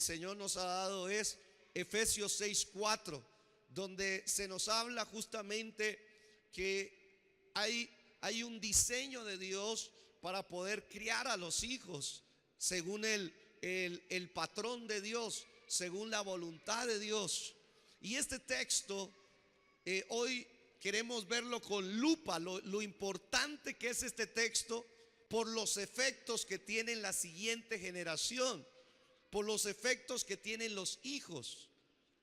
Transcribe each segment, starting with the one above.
el Señor nos ha dado es Efesios 6:4, donde se nos habla justamente que hay un diseño de Dios para poder criar a los hijos según el patrón de Dios, según la voluntad de Dios. Y este texto hoy queremos verlo con lupa, lo importante que es este texto por los efectos que tiene en la siguiente generación, por los efectos que tienen los hijos.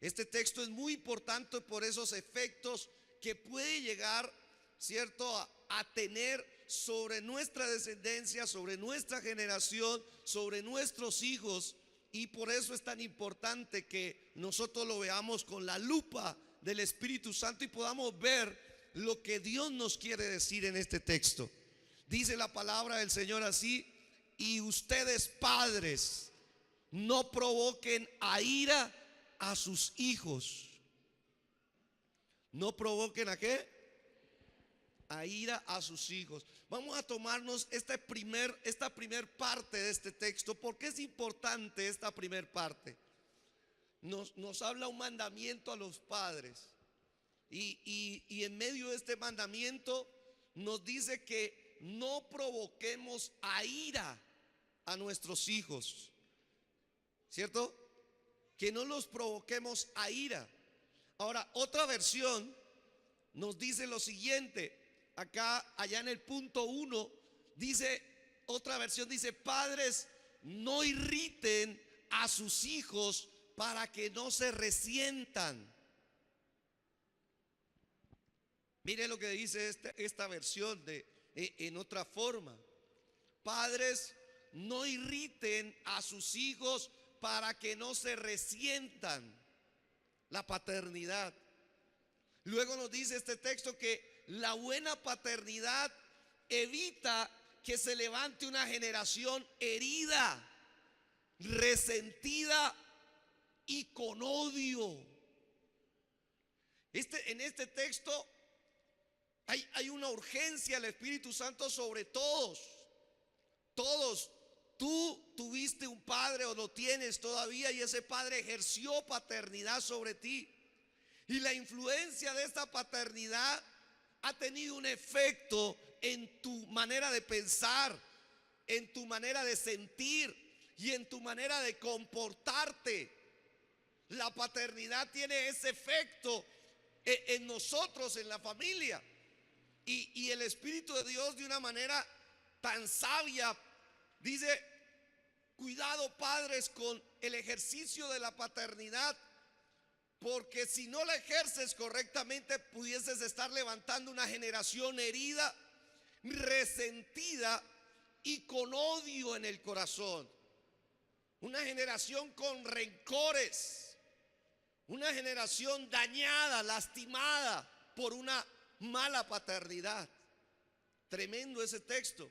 Este texto es muy importante por esos efectos que puede llegar, ¿cierto?, a tener sobre nuestra descendencia, sobre nuestra generación, sobre nuestros hijos. Y por eso es tan importante que nosotros lo veamos con la lupa del Espíritu Santo y podamos ver lo que Dios nos quiere decir en este texto. Dice la palabra del Señor así: y ustedes, padres, no provoquen a ira a sus hijos. No provoquen ¿a qué? A ira a sus hijos. Vamos a tomarnos esta primer parte de este texto. ¿Por qué es importante esta primer parte? Nos habla un mandamiento a los padres. Y en medio de este mandamiento nos dice que no provoquemos a ira a nuestros hijos, ¿cierto? Que no los provoquemos a ira. Ahora, otra versión nos dice lo siguiente. Allá en el punto 1 dice, otra versión dice: padres, no irriten a sus hijos para que no se resientan. Mire lo que dice esta versión en otra forma: padres, no irriten a sus hijos para que no se resientan. La paternidad. Luego nos dice este texto que la buena paternidad evita que se levante una generación herida, resentida y con odio. En este texto hay una urgencia del Espíritu Santo sobre todos. Todos. Tú tuviste un padre o lo tienes todavía, y ese padre ejerció paternidad sobre ti. Y la influencia de esta paternidad ha tenido un efecto en tu manera de pensar, en tu manera de sentir y en tu manera de comportarte. La paternidad tiene ese efecto en nosotros, en la familia. Y el Espíritu de Dios, de una manera tan sabia, dice: cuidado, padres, con el ejercicio de la paternidad, porque si no la ejerces correctamente, pudieses estar levantando una generación herida, resentida y con odio en el corazón. Una generación con rencores, una generación dañada, lastimada por una mala paternidad. Tremendo ese texto.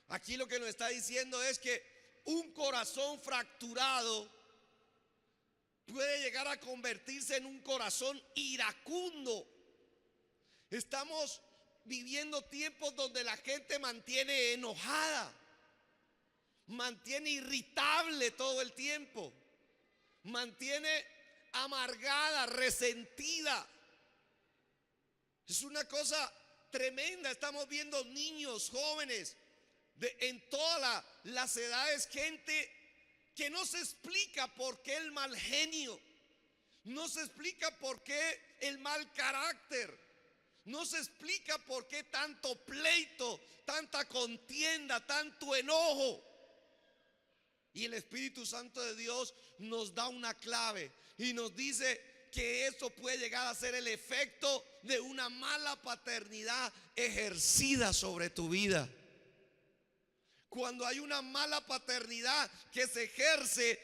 Aquí lo que nos está diciendo es que un corazón fracturado puede llegar a convertirse en un corazón iracundo. Estamos viviendo tiempos donde la gente mantiene enojada, mantiene irritable todo el tiempo, mantiene amargada, resentida. Es una cosa tremenda. Estamos viendo niños, jóvenes, en todas las edades, gente que no se explica por qué el mal genio, no se explica por qué el mal carácter, no se explica por qué tanto pleito, tanta contienda, tanto enojo. Y el Espíritu Santo de Dios nos da una clave y nos dice que eso puede llegar a ser el efecto de una mala paternidad ejercida sobre tu vida. Cuando hay una mala paternidad que se ejerce,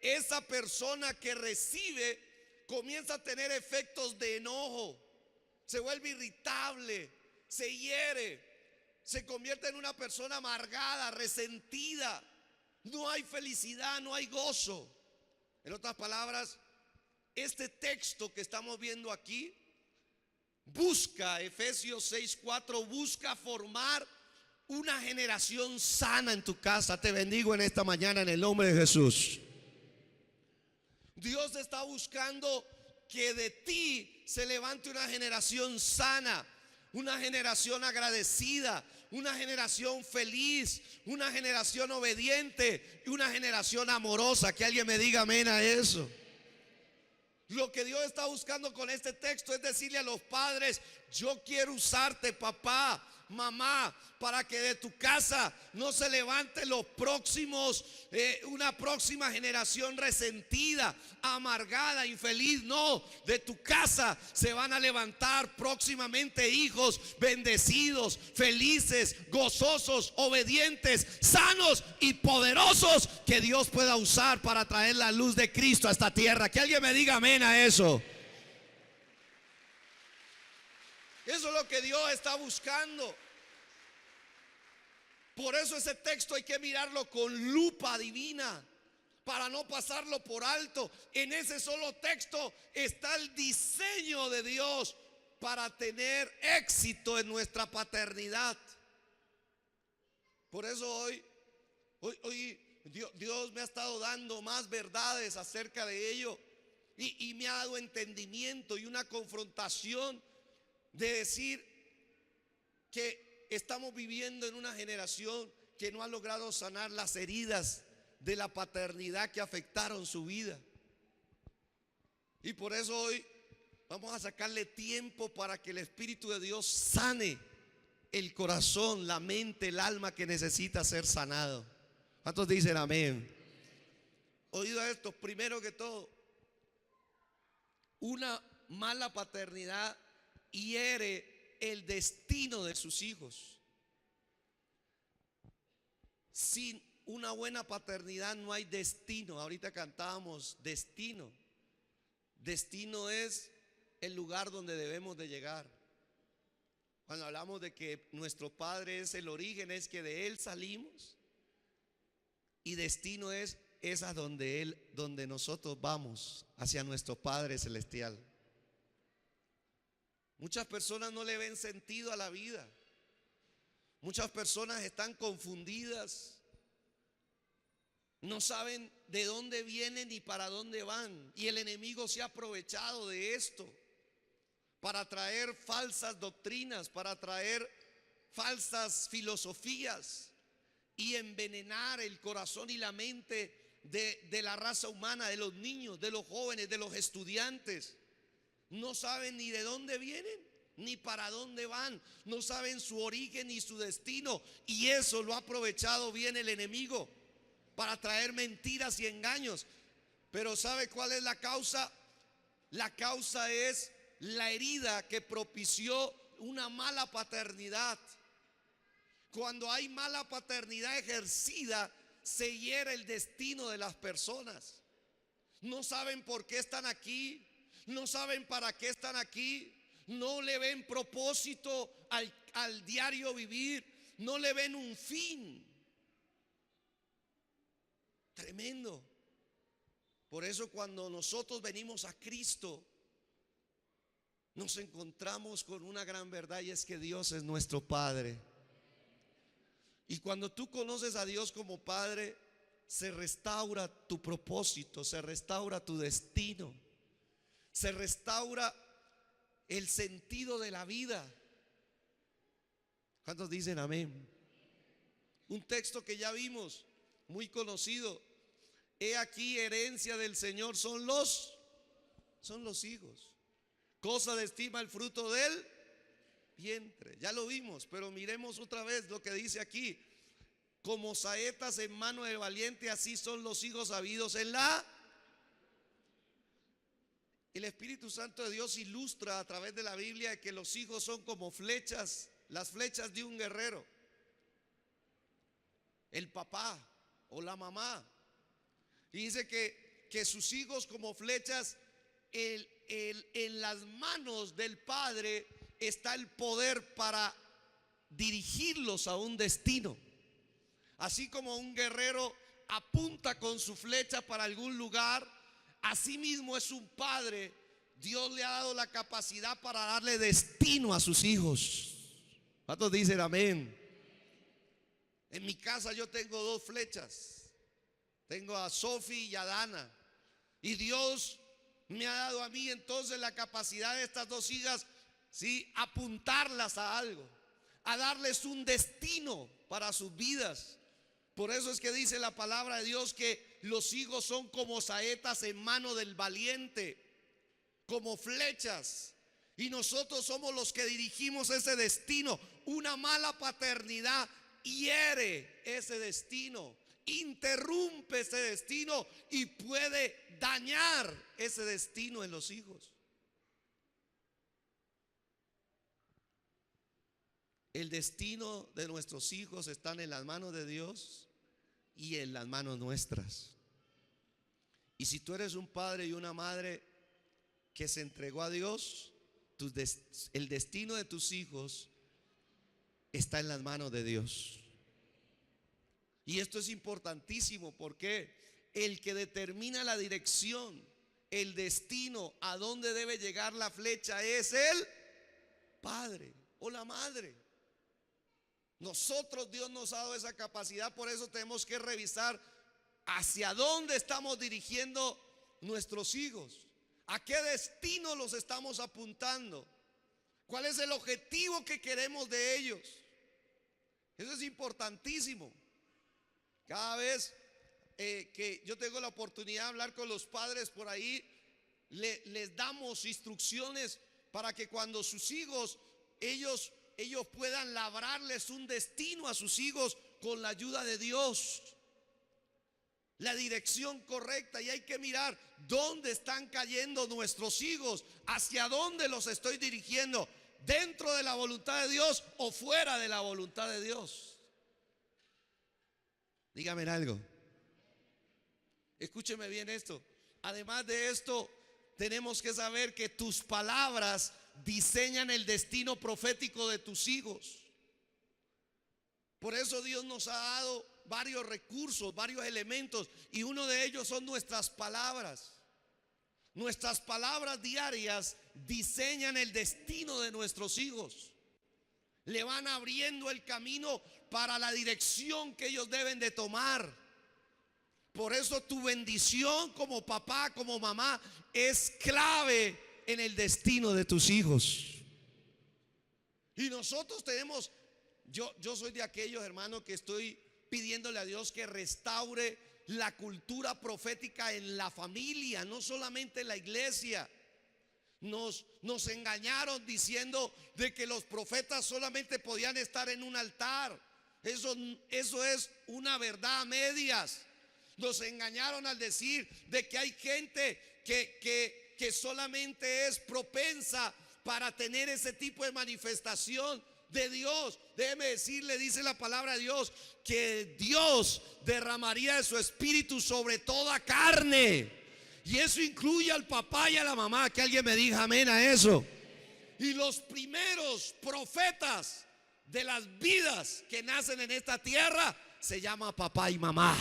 esa persona que recibe comienza a tener efectos de enojo, se vuelve irritable, se hiere, se convierte en una persona amargada, resentida. No hay felicidad, no hay gozo. En otras palabras, este texto que estamos viendo aquí busca, Efesios 6:4, busca formar una generación sana en tu casa. Te bendigo en esta mañana en el nombre de Jesús. Dios está buscando que de ti se levante una generación sana, una generación agradecida, una generación feliz, una generación obediente y una generación amorosa. Que alguien me diga amén a eso. Lo que Dios está buscando con este texto es decirle a los padres: yo quiero usarte, papá, mamá, para que de tu casa no se levante los próximos, una próxima generación resentida, amargada, infeliz. No, de tu casa se van a levantar próximamente hijos bendecidos, felices, gozosos, obedientes, sanos y poderosos, que Dios pueda usar para traer la luz de Cristo a esta tierra. Que alguien me diga amén a eso. Eso es lo que Dios está buscando. Por eso ese texto hay que mirarlo con lupa divina, para no pasarlo por alto. En ese solo texto está el diseño de Dios para tener éxito en nuestra paternidad. Por eso hoy Dios me ha estado dando más verdades acerca de ello, y me ha dado entendimiento y una confrontación de decir que estamos viviendo en una generación que no ha logrado sanar las heridas de la paternidad que afectaron su vida. Y por eso hoy vamos a sacarle tiempo para que el Espíritu de Dios sane el corazón, la mente, el alma que necesita ser sanado. ¿Cuántos dicen amén? Oído a esto, primero que todo, una mala paternidad hiere el destino de sus hijos. Sin una buena paternidad no hay destino. Ahorita cantábamos destino. Destino es el lugar donde debemos de llegar. Cuando hablamos de que nuestro Padre es el origen, es que de Él salimos. Y destino es a donde nosotros vamos, hacia nuestro Padre celestial. Muchas personas no le ven sentido a la vida. Muchas personas están confundidas. No saben de dónde vienen ni para dónde van. Y el enemigo se ha aprovechado de esto para traer falsas doctrinas, para traer falsas filosofías y envenenar el corazón y la mente de la raza humana, de los niños, de los jóvenes, de los estudiantes. No saben ni de dónde vienen ni para dónde van. No saben su origen ni su destino. Y eso lo ha aprovechado bien el enemigo para traer mentiras y engaños. Pero ¿sabe cuál es la causa? La causa es la herida que propició una mala paternidad. Cuando hay mala paternidad ejercida, se hiere el destino de las personas. No saben por qué están aquí. No saben para qué están aquí. No le ven propósito al diario vivir. No le ven un fin. Tremendo. Por eso cuando nosotros venimos a Cristo, nos encontramos con una gran verdad, y es que Dios es nuestro Padre. Y cuando tú conoces a Dios como Padre, se restaura tu propósito, se restaura tu destino, se restaura el sentido de la vida. ¿Cuántos dicen amén? Un texto que ya vimos, muy conocido: he aquí, herencia del Señor son los hijos. Cosa de estima el fruto del vientre. Ya lo vimos, pero miremos otra vez lo que dice aquí: como saetas en mano del valiente, así son los hijos habidos en la. El Espíritu Santo de Dios ilustra a través de la Biblia que los hijos son como flechas, las flechas de un guerrero. El papá o la mamá. Y dice que sus hijos como flechas, en las manos del Padre está el poder para dirigirlos a un destino. Así como un guerrero apunta con su flecha para algún lugar, así mismo es un padre. Dios le ha dado la capacidad para darle destino a sus hijos. ¿Cuántos dicen amén? En mi casa yo tengo dos flechas. Tengo a Sofi y a Dana. Y Dios me ha dado a mí entonces la capacidad de estas dos hijas, ¿sí?, apuntarlas a algo, a darles un destino para sus vidas. Por eso es que dice la palabra de Dios que los hijos son como saetas en mano del valiente, como flechas. Y nosotros somos los que dirigimos ese destino. Una mala paternidad hiere ese destino, interrumpe ese destino y puede dañar ese destino en los hijos. El destino de nuestros hijos está en las manos de Dios y en las manos nuestras. Y si tú eres un padre y una madre que se entregó a Dios, el destino de tus hijos está en las manos de Dios. Y esto es importantísimo porque el que determina la dirección, el destino, a dónde debe llegar la flecha, es el padre o la madre. Nosotros, Dios nos ha dado esa capacidad, por eso tenemos que revisar hacia dónde estamos dirigiendo nuestros hijos, a qué destino los estamos apuntando, cuál es el objetivo que queremos de ellos. Eso es importantísimo. Cada vez que yo tengo la oportunidad de hablar con los padres por ahí, les damos instrucciones para que cuando sus hijos, ellos puedan labrarles un destino a sus hijos con la ayuda de Dios, la dirección correcta. Y hay que mirar dónde están cayendo nuestros hijos, hacia dónde los estoy dirigiendo, dentro de la voluntad de Dios o fuera de la voluntad de Dios. Dígame algo. Escúcheme bien esto. Además de esto, tenemos que saber que tus palabras diseñan el destino profético de tus hijos. Por eso Dios nos ha dado varios recursos, varios elementos, y uno de ellos son nuestras palabras. Nuestras palabras diarias diseñan el destino de nuestros hijos. Le van abriendo el camino para la dirección que ellos deben de tomar. Por eso tu bendición como papá, como mamá, es clave en el destino de tus hijos. Y nosotros tenemos, yo soy de aquellos, hermanos, que estoy pidiéndole a Dios que restaure la cultura profética en la familia, no solamente en la iglesia. Nos engañaron diciendo de que los profetas solamente podían estar en un altar. Eso es una verdad a medias. Nos engañaron al decir de que hay gente que solamente es propensa para tener ese tipo de manifestación de Dios. Déjeme decirle, dice la palabra de Dios, que Dios derramaría de su espíritu sobre toda carne. Y eso incluye al papá y a la mamá. Que alguien me diga amén a eso. Y los primeros profetas de las vidas que nacen en esta tierra se llama papá y mamá.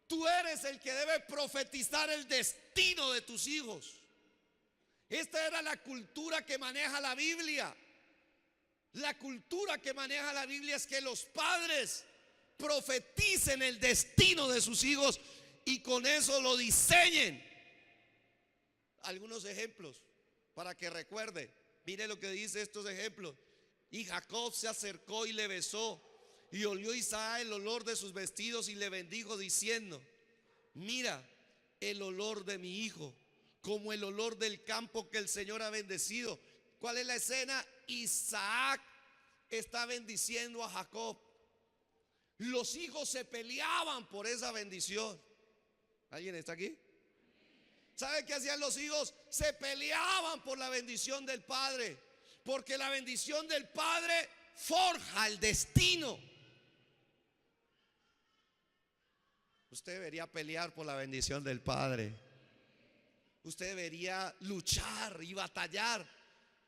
Tú eres el que debe profetizar el destino de tus hijos. Esta era la cultura que maneja la Biblia. La cultura que maneja la Biblia es que los padres profeticen el destino de sus hijos y con eso lo diseñen. Algunos ejemplos para que recuerde. Mire lo que dice estos ejemplos. Y Jacob se acercó y le besó, y olió Isaac el olor de sus vestidos y le bendijo diciendo: mira el olor de mi hijo, como el olor del campo que el Señor ha bendecido. ¿Cuál es la escena? Isaac está bendiciendo a Jacob. Los hijos se peleaban por esa bendición. ¿Alguien está aquí? ¿Sabe qué hacían los hijos? Se peleaban por la bendición del padre, porque la bendición del padre forja el destino. Usted debería pelear por la bendición del padre. Usted debería luchar y batallar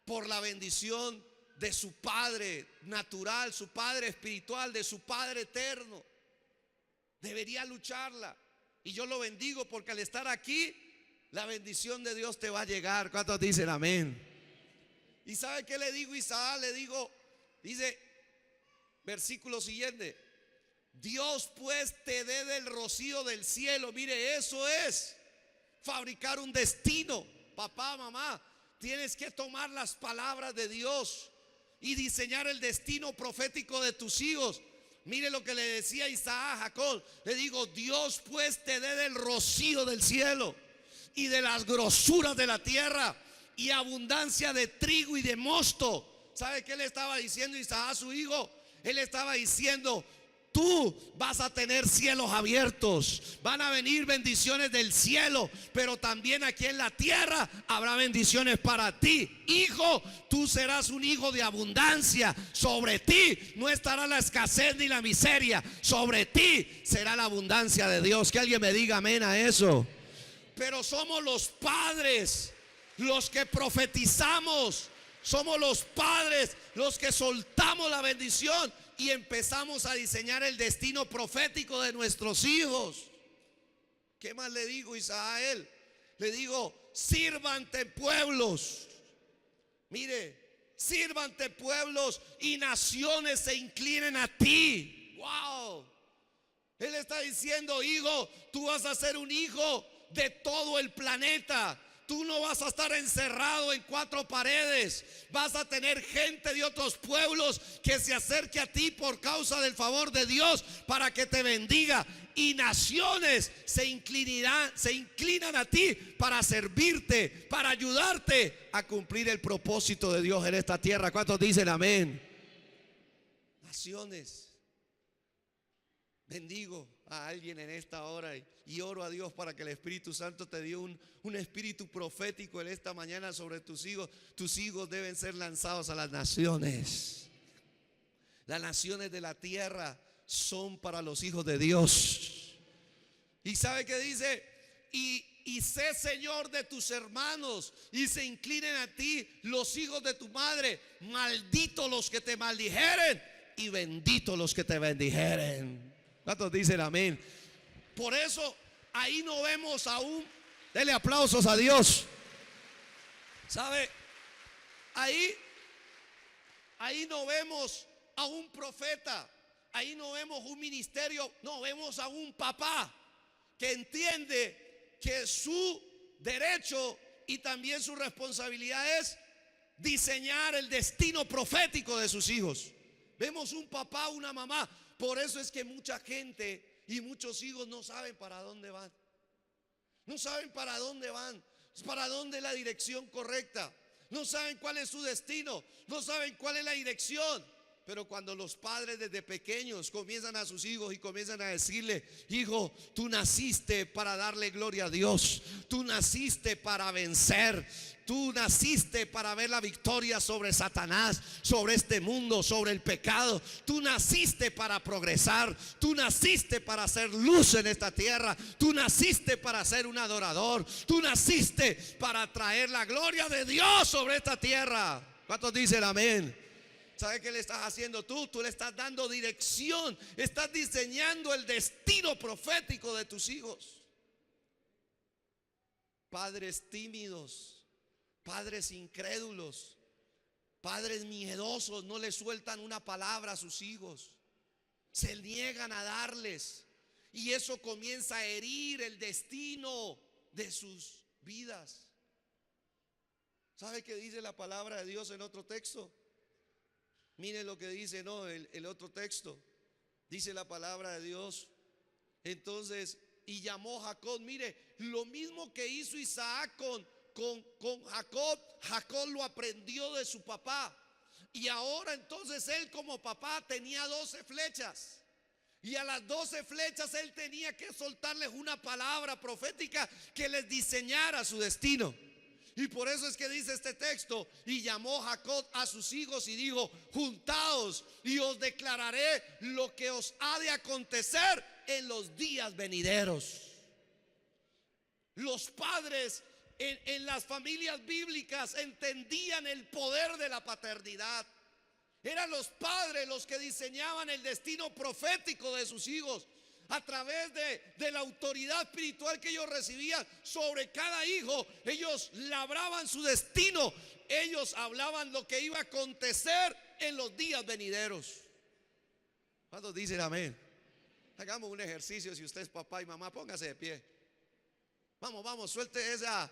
por la bendición de su padre natural, su padre espiritual, de su padre eterno. Debería lucharla. Y yo lo bendigo porque al estar aquí, la bendición de Dios te va a llegar. ¿Cuántos dicen amén? ¿Y sabe qué le digo a Isaac? Le digo, dice, versículo siguiente: Dios pues te dé del rocío del cielo. Mire, eso es fabricar un destino. Papá, mamá, tienes que tomar las palabras de Dios y diseñar el destino profético de tus hijos. Mire lo que le decía Isaac a Jacob. Le digo, Dios pues te dé del rocío del cielo y de las grosuras de la tierra y abundancia de trigo y de mosto. ¿Sabe qué le estaba diciendo Isaac a su hijo? Él estaba diciendo, tú vas a tener cielos abiertos, van a venir bendiciones del cielo, pero también aquí en la tierra habrá bendiciones para ti. Hijo, tú serás un hijo de abundancia. Sobre ti no estará la escasez ni la miseria. Sobre ti será la abundancia de Dios. Que alguien me diga amén a eso. Pero somos los padres los que profetizamos. Somos los padres los que soltamos la bendición y empezamos a diseñar el destino profético de nuestros hijos. ¿Qué más le digo, Isaac, a él? Le digo, sírvante pueblos. Mire, sírvante pueblos y naciones se inclinen a ti. Wow. Él está diciendo, hijo, tú vas a ser un hijo de todo el planeta. Tú no vas a estar encerrado en cuatro paredes. Vas a tener gente de otros pueblos que se acerque a ti por causa del favor de Dios para que te bendiga. Y naciones se inclinan a ti para servirte, para ayudarte a cumplir el propósito de Dios en esta tierra. ¿Cuántos dicen amén? Naciones. Bendigo a alguien en esta hora y oro a Dios para que el Espíritu Santo te dio un espíritu profético en esta mañana sobre tus hijos. Tus hijos deben ser lanzados a las naciones. Las naciones de la tierra son para los hijos de Dios. ¿Y sabe qué dice? Y sé Señor de tus hermanos y se inclinen a ti los hijos de tu madre. Malditos los que te maldijeren y benditos los que te bendijeren. ¿Cuántos dicen amén? Por eso ahí no vemos aún. Dele aplausos a Dios. ¿Sabe? Ahí no vemos a un profeta. Ahí no vemos un ministerio. No, vemos a un papá que entiende que su derecho y también su responsabilidad es diseñar el destino profético de sus hijos. Vemos un papá, una mamá. Por eso es que mucha gente y muchos hijos no saben para dónde van. No saben para dónde van, para dónde es la dirección correcta. No saben cuál es su destino, no saben cuál es la dirección. Pero cuando los padres desde pequeños comienzan a sus hijos y comienzan a decirle, hijo, tú naciste para darle gloria a Dios. Tú naciste para vencer. Tú naciste para ver la victoria sobre Satanás, sobre este mundo, sobre el pecado. Tú naciste para progresar. Tú naciste para hacer luz en esta tierra. Tú naciste para ser un adorador. Tú naciste para traer la gloria de Dios sobre esta tierra. ¿Cuántos dicen amén? ¿Sabe qué le estás haciendo tú? Tú le estás dando dirección. Estás diseñando el destino profético de tus hijos. Padres tímidos, padres incrédulos, padres miedosos, no le sueltan una palabra a sus hijos. Se niegan a darles. Y eso comienza a herir el destino de sus vidas. ¿Sabe qué dice la palabra de Dios en otro texto? Mire lo que dice, no, el otro texto. Dice la palabra de Dios. Entonces, y llamó Jacob. Mire, lo mismo que hizo Isaac con Jacob. Jacob lo aprendió de su papá. Y ahora entonces él como papá tenía 12 flechas. Y a las 12 flechas él tenía que soltarles una palabra profética que les diseñara su destino. Y por eso es que dice este texto, y llamó Jacob a sus hijos y dijo, juntaos y os declararé lo que os ha de acontecer en los días venideros. Los padres en las familias bíblicas entendían el poder de la paternidad. Eran los padres los que diseñaban el destino profético de sus hijos. A través de la autoridad espiritual que ellos recibían sobre cada hijo, ellos labraban su destino. Ellos hablaban lo que iba a acontecer en los días venideros. ¿Cuántos dicen amén? Hagamos un ejercicio. Si usted es papá y mamá, póngase de pie. Vamos, suelte esa.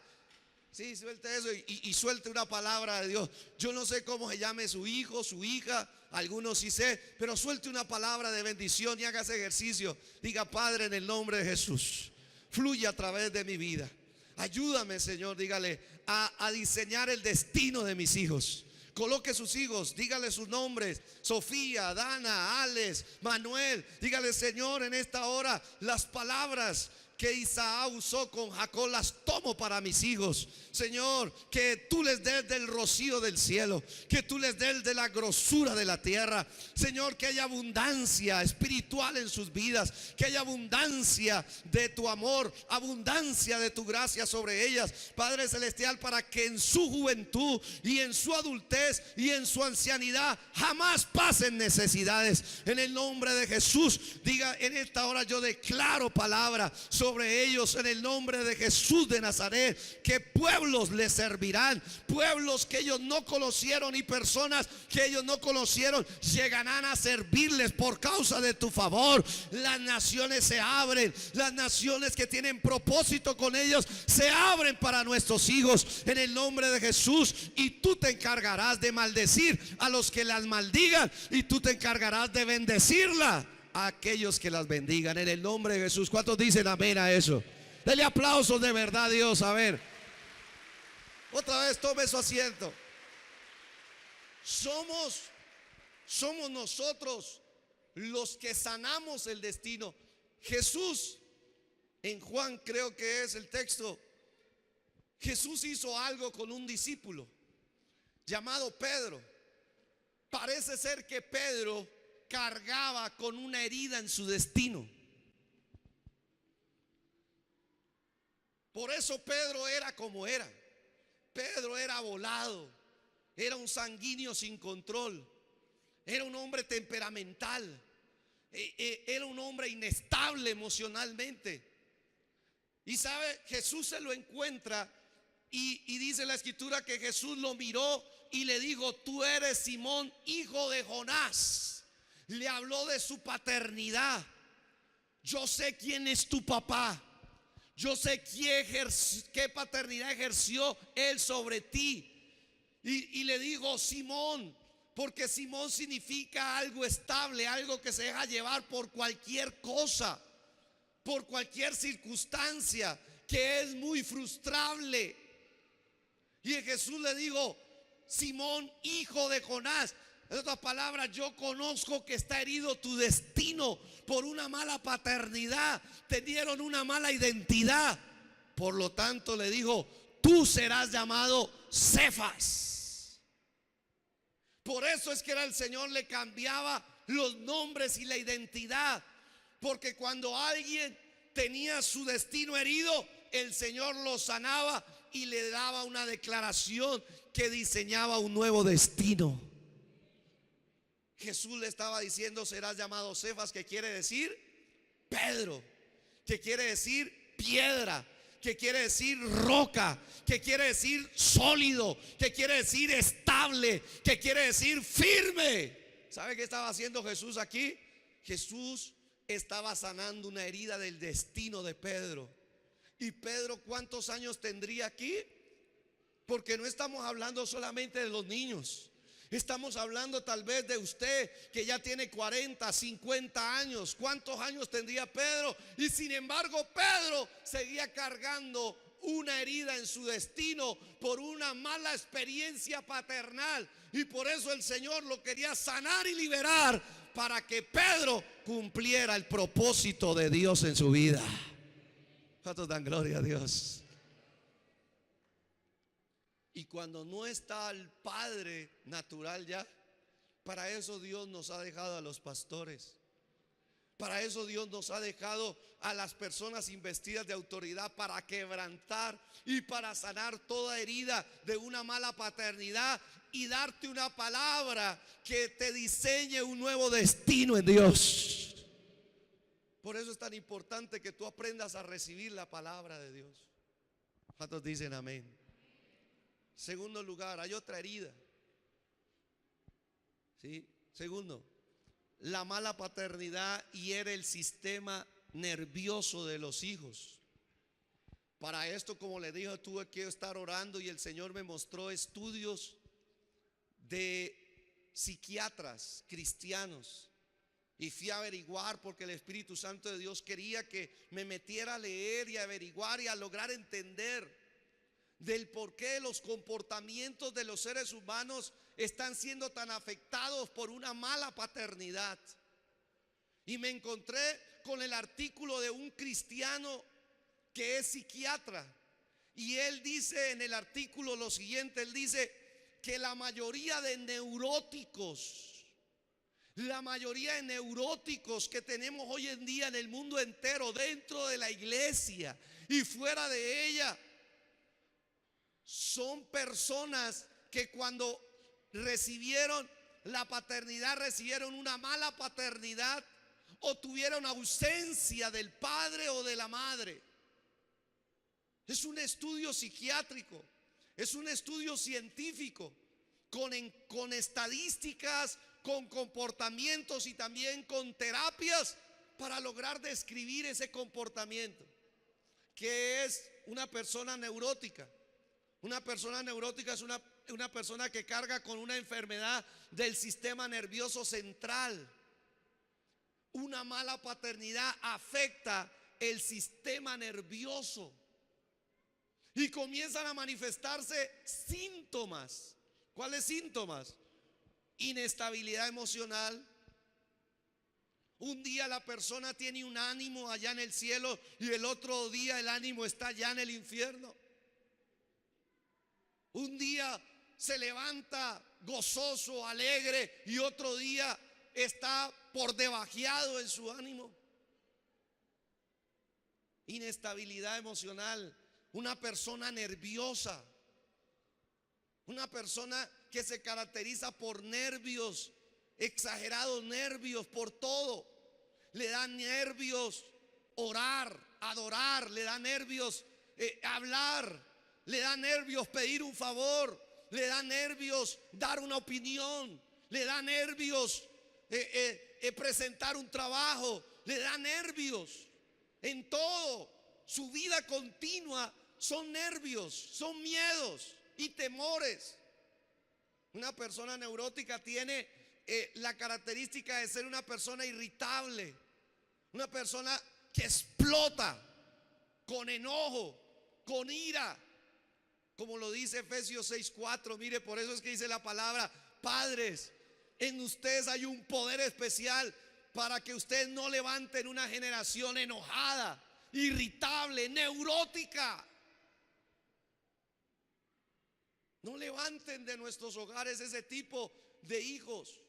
Sí, suelte eso y suelte una palabra de Dios. Yo no sé cómo se llame su hijo, su hija, algunos sí sé, pero suelte una palabra de bendición y haga ese ejercicio. Diga: Padre, en el nombre de Jesús, fluye a través de mi vida. Ayúdame, Señor, dígale, a diseñar el destino de mis hijos. Coloque sus hijos, dígale sus nombres: Sofía, Dana, Alex, Manuel. Dígale: Señor, en esta hora las palabras que Isaac usó con Jacob las tomo para mis hijos. Señor, que tú les des del rocío del cielo, que tú les des de la grosura de la tierra. Señor, que haya abundancia espiritual en sus vidas, que haya abundancia de tu amor, abundancia de tu gracia sobre ellas, Padre celestial, para que en su juventud y en su adultez y en su ancianidad jamás pasen necesidades. En el nombre de Jesús, diga: en esta hora yo declaro palabra sobre ellos, en el nombre de Jesús de Nazaret, que pueblos les servirán, pueblos que ellos no conocieron y personas que ellos no conocieron llegarán a servirles por causa de tu favor. Las naciones se abren, las naciones que tienen propósito con ellos se abren para nuestros hijos, en el nombre de Jesús. Y tú te encargarás de maldecir a los que las maldigan, y tú te encargarás de bendecirla a aquellos que las bendigan, en el nombre de Jesús. ¿Cuántos dicen amén a eso? Dele aplausos de verdad a Dios. A ver, otra vez tome su asiento. Somos nosotros los que sanamos el destino. Jesús, en Juan creo que es el texto, Jesús hizo algo con un discípulo llamado Pedro. Parece ser que Pedro cargaba con una herida en su destino. Por eso Pedro era como era. Pedro era volado, era un sanguíneo sin control, era un hombre temperamental, era un hombre inestable emocionalmente. Y sabe, Jesús se lo encuentra y dice la escritura que Jesús lo miró y le dijo: tú eres Simón, hijo de Jonás. Le habló de su paternidad. Yo sé quién es tu papá. Yo sé qué paternidad ejerció él sobre ti. Y le digo Simón, porque Simón significa algo estable, algo que se deja llevar por cualquier cosa, por cualquier circunstancia, que es muy frustrable. Y Jesús le dijo: Simón, hijo de Jonás. En otras palabras, yo conozco que está herido tu destino por una mala paternidad. Te dieron una mala identidad. Por lo tanto, le dijo: tú serás llamado Cefas. Por eso es que el Señor le cambiaba los nombres y la identidad. Porque cuando alguien tenía su destino herido, el Señor lo sanaba y le daba una declaración que diseñaba un nuevo destino. Jesús le estaba diciendo: serás llamado Cefas, que quiere decir Pedro, que quiere decir piedra, que quiere decir roca, que quiere decir sólido, que quiere decir estable, que quiere decir firme. ¿Sabe qué estaba haciendo Jesús aquí? Jesús estaba sanando una herida del destino de Pedro. ¿Y Pedro cuántos años tendría aquí? Porque no estamos hablando solamente de los niños. Estamos hablando tal vez de usted que ya tiene 40, 50 años. ¿Cuántos años tendría Pedro? Y sin embargo, Pedro seguía cargando una herida en su destino por una mala experiencia paternal. Y por eso el Señor lo quería sanar y liberar, para que Pedro cumpliera el propósito de Dios en su vida. ¿Cuántos dan gloria a Dios? Y cuando no está el Padre natural ya, para eso Dios nos ha dejado a los pastores. Para eso Dios nos ha dejado a las personas investidas de autoridad, para quebrantar y para sanar toda herida de una mala paternidad y darte una palabra que te diseñe un nuevo destino en Dios. Por eso es tan importante que tú aprendas a recibir la palabra de Dios. ¿Cuántos dicen amén? Segundo lugar, hay otra herida. ¿Sí? Segundo, la mala paternidad hiere el sistema nervioso de los hijos. Para esto, como le dije, tuve que estar orando y el Señor me mostró estudios de psiquiatras cristianos. Y fui a averiguar porque el Espíritu Santo de Dios quería que me metiera a leer y a averiguar y a lograr entender del por qué los comportamientos de los seres humanos están siendo tan afectados por una mala paternidad. Y me encontré con el artículo de un cristiano que es psiquiatra. Y él dice en el artículo lo siguiente, él dice que la mayoría de neuróticos que tenemos hoy en día en el mundo entero, dentro de la iglesia y fuera de ella, son personas que cuando recibieron la paternidad, recibieron una mala paternidad o tuvieron ausencia del padre o de la madre. Es un estudio psiquiátrico, es un estudio científico con estadísticas, con comportamientos y también con terapias para lograr describir ese comportamiento. ¿Qué es una persona neurótica? Una persona neurótica es una persona que carga con una enfermedad del sistema nervioso central. Una mala paternidad afecta el sistema nervioso y comienzan a manifestarse síntomas. ¿Cuáles síntomas? Inestabilidad emocional. Un día la persona tiene un ánimo allá en el cielo y el otro día el ánimo está allá en el infierno. Un día se levanta gozoso, alegre, y otro día está por debajeado en su ánimo. Inestabilidad emocional. Una persona nerviosa, una persona que se caracteriza por nervios, exagerados nervios por todo. Le dan nervios orar, adorar, le da nervios hablar, le da nervios pedir un favor, le da nervios dar una opinión, le da nervios presentar un trabajo, le da nervios en todo. Su vida continua son nervios, son miedos y temores. Una persona neurótica tiene la característica de ser una persona irritable, una persona que explota con enojo, con ira, como lo dice Efesios 6:4. Mire, por eso es que dice la palabra: padres, en ustedes hay un poder especial para que ustedes no levanten una generación enojada, irritable, neurótica. No levanten de nuestros hogares ese tipo de hijos,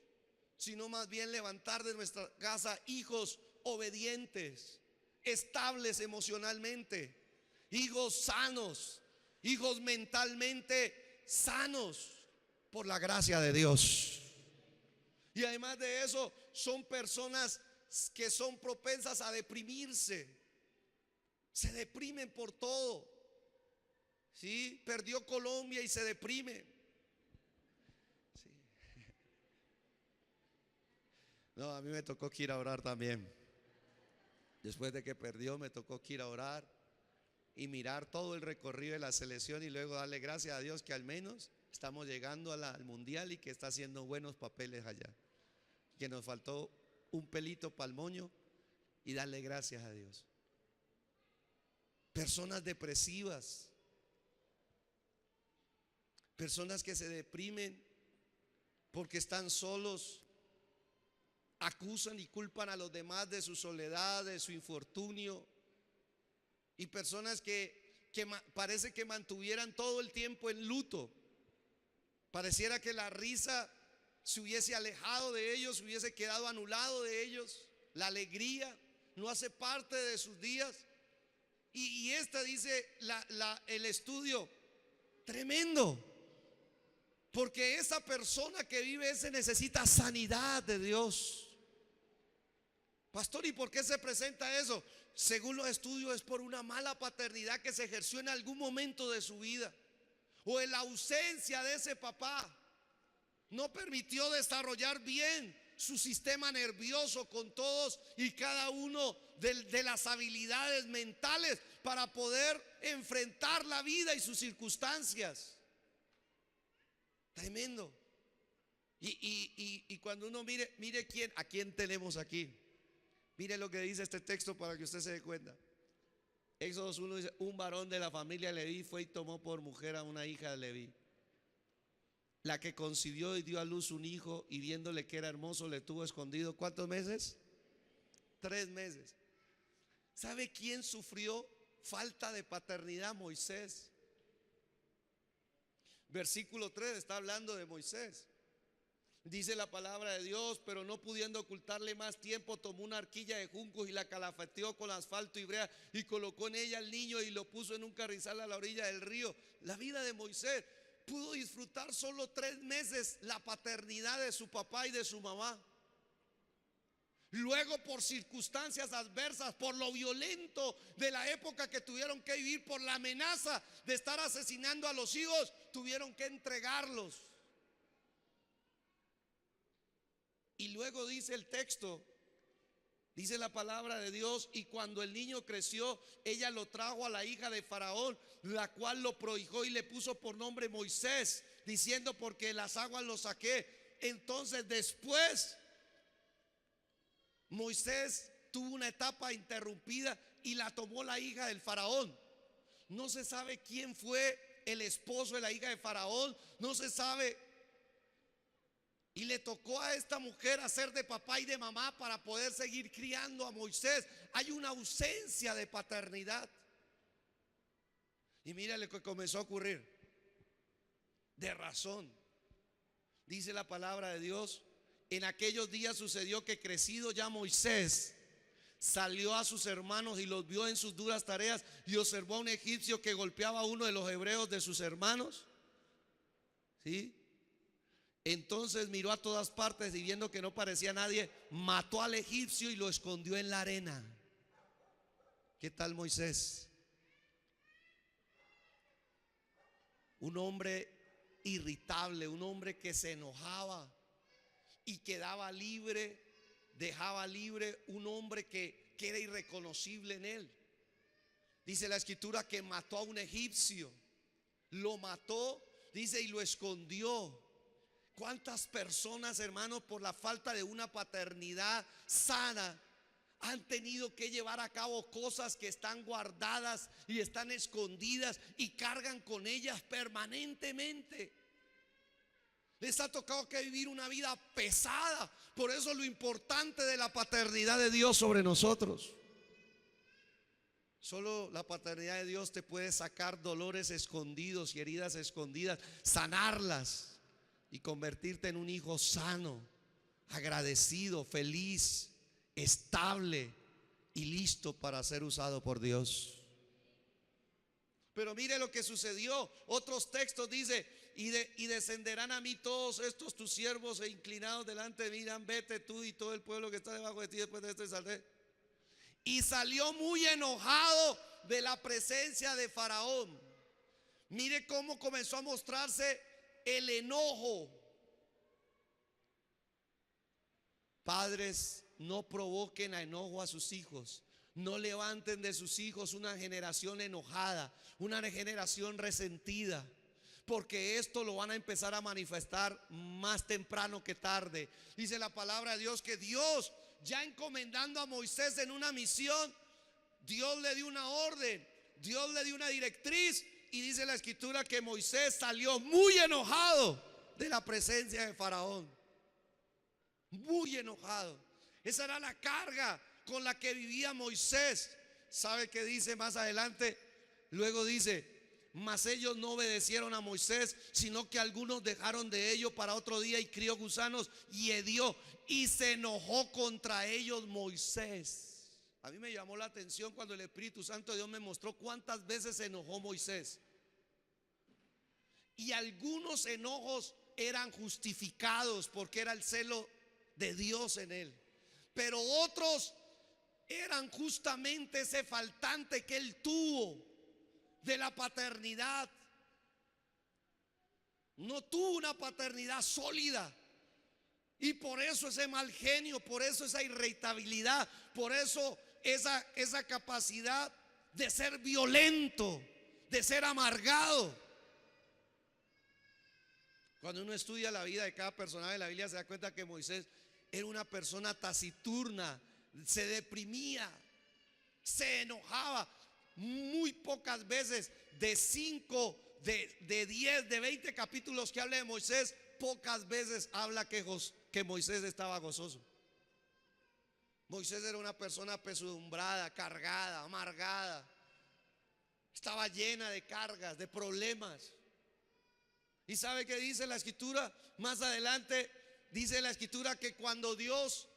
sino más bien levantar de nuestra casa hijos obedientes, estables emocionalmente, hijos sanos, hijos mentalmente sanos por la gracia de Dios. Y además de eso, son personas que son propensas a deprimirse. Se deprimen por todo. ¿Sí? Perdió Colombia y se deprime. Sí. No, a mí me tocó que ir a orar también. Después de que perdió, me tocó que ir a orar y mirar todo el recorrido de la selección y luego darle gracias a Dios que al menos estamos llegando al mundial y que está haciendo buenos papeles allá. Que nos faltó un pelito para el moño y darle gracias a Dios. Personas depresivas, personas que se deprimen porque están solos, acusan y culpan a los demás de su soledad, de su infortunio, y personas que parece que mantuvieran todo el tiempo en luto. Pareciera que la risa se hubiese alejado de ellos, se hubiese quedado anulado de ellos. La alegría no hace parte de sus días. Y esta dice el estudio, tremendo. Porque esa persona que vive ese necesita sanidad de Dios. Pastor, ¿y por qué se presenta eso? Según los estudios, es por una mala paternidad que se ejerció en algún momento de su vida, o en la ausencia de ese papá. No permitió desarrollar bien su sistema nervioso con todos y cada uno de las habilidades mentales para poder enfrentar la vida y sus circunstancias. Tremendo. Y cuando uno mire a quién tenemos aquí. Mire lo que dice este texto para que usted se dé cuenta. Éxodo 1 dice: un varón de la familia de Leví fue y tomó por mujer a una hija de Leví, la que concibió y dio a luz un hijo, y viéndole que era hermoso le tuvo escondido. ¿Cuántos meses? 3 meses. ¿Sabe quién sufrió falta de paternidad? Moisés. Versículo 3 está hablando de Moisés. Dice la palabra de Dios: pero no pudiendo ocultarle más tiempo, tomó una arquilla de juncos y la calafeteó con asfalto y brea, y colocó en ella al niño y lo puso en un carrizal a la orilla del río. La vida de Moisés: pudo disfrutar solo 3 meses la paternidad de su papá y de su mamá. Luego, por circunstancias adversas, por lo violento de la época que tuvieron que vivir, por la amenaza de estar asesinando a los hijos, tuvieron que entregarlos. Y luego dice el texto, dice la palabra de Dios: y cuando el niño creció, ella lo trajo a la hija de Faraón, la cual lo prohijó y le puso por nombre Moisés, diciendo: porque las aguas lo saqué. Entonces después Moisés tuvo una etapa interrumpida y la tomó la hija del Faraón. No se sabe quién fue el esposo de la hija de Faraón, no se sabe. Y le tocó a esta mujer hacer de papá y de mamá para poder seguir criando a Moisés. Hay una ausencia de paternidad. Y mira lo que comenzó a ocurrir. De razón, dice la palabra de Dios: en aquellos días sucedió que, crecido ya Moisés, salió a sus hermanos y los vio en sus duras tareas, y observó a un egipcio que golpeaba a uno de los hebreos de sus hermanos. ¿Sí? Entonces miró a todas partes y, viendo que no parecía nadie, mató al egipcio y lo escondió en la arena. ¿Qué tal Moisés? Un hombre irritable, un hombre que se enojaba y quedaba libre, dejaba libre, un hombre que era irreconocible en él. Dice la escritura que mató a un egipcio, lo mató, dice, y lo escondió. ¿Cuántas personas, hermanos, por la falta de una paternidad sana, han tenido que llevar a cabo cosas que están guardadas y están escondidas y cargan con ellas permanentemente? Les ha tocado que vivir una vida pesada. Por eso lo importante de la paternidad de Dios sobre nosotros. Solo la paternidad de Dios te puede sacar dolores escondidos y heridas escondidas, sanarlas y convertirte en un hijo sano, agradecido, feliz, estable y listo para ser usado por Dios. Pero mire lo que sucedió. Otros textos dice: y descenderán a mí todos estos tus siervos e inclinados delante de mí dirán: vete tú y todo el pueblo que está debajo de ti, después de esto saldré. Y salió muy enojado de la presencia de Faraón. Mire cómo comenzó a mostrarse el enojo. Padres, no provoquen a enojo a sus hijos. No levanten de sus hijos una generación enojada, una generación resentida, porque esto lo van a empezar a manifestar más temprano que tarde. Dice la palabra de Dios que Dios, ya encomendando a Moisés en una misión, Dios le dio una orden, Dios le dio una directriz, y dice la escritura que Moisés salió muy enojado de la presencia de Faraón. Muy enojado. Esa era la carga con la que vivía Moisés. ¿Sabe qué dice más adelante? Luego dice: mas ellos no obedecieron a Moisés, sino que algunos dejaron de ello para otro día, y crió gusanos y hedió, y se enojó contra ellos Moisés. A mí me llamó la atención cuando el Espíritu Santo de Dios me mostró cuántas veces se enojó Moisés. Y algunos enojos eran justificados porque era el celo de Dios en él, pero otros eran justamente ese faltante que él tuvo de la paternidad. No tuvo una paternidad sólida. Y por eso ese mal genio, por eso esa irritabilidad, por eso esa capacidad de ser violento, de ser amargado. Cuando uno estudia la vida de cada personaje de la Biblia, se da cuenta que Moisés era una persona taciturna, se deprimía, se enojaba. Muy pocas veces, de 5, de 10, de 20 capítulos que habla de Moisés, pocas veces habla que Moisés estaba gozoso. Moisés era una persona apesadumbrada, cargada, amargada. Estaba llena de cargas, de problemas. ¿Y sabe qué dice la escritura? Más adelante dice la escritura que cuando Dios,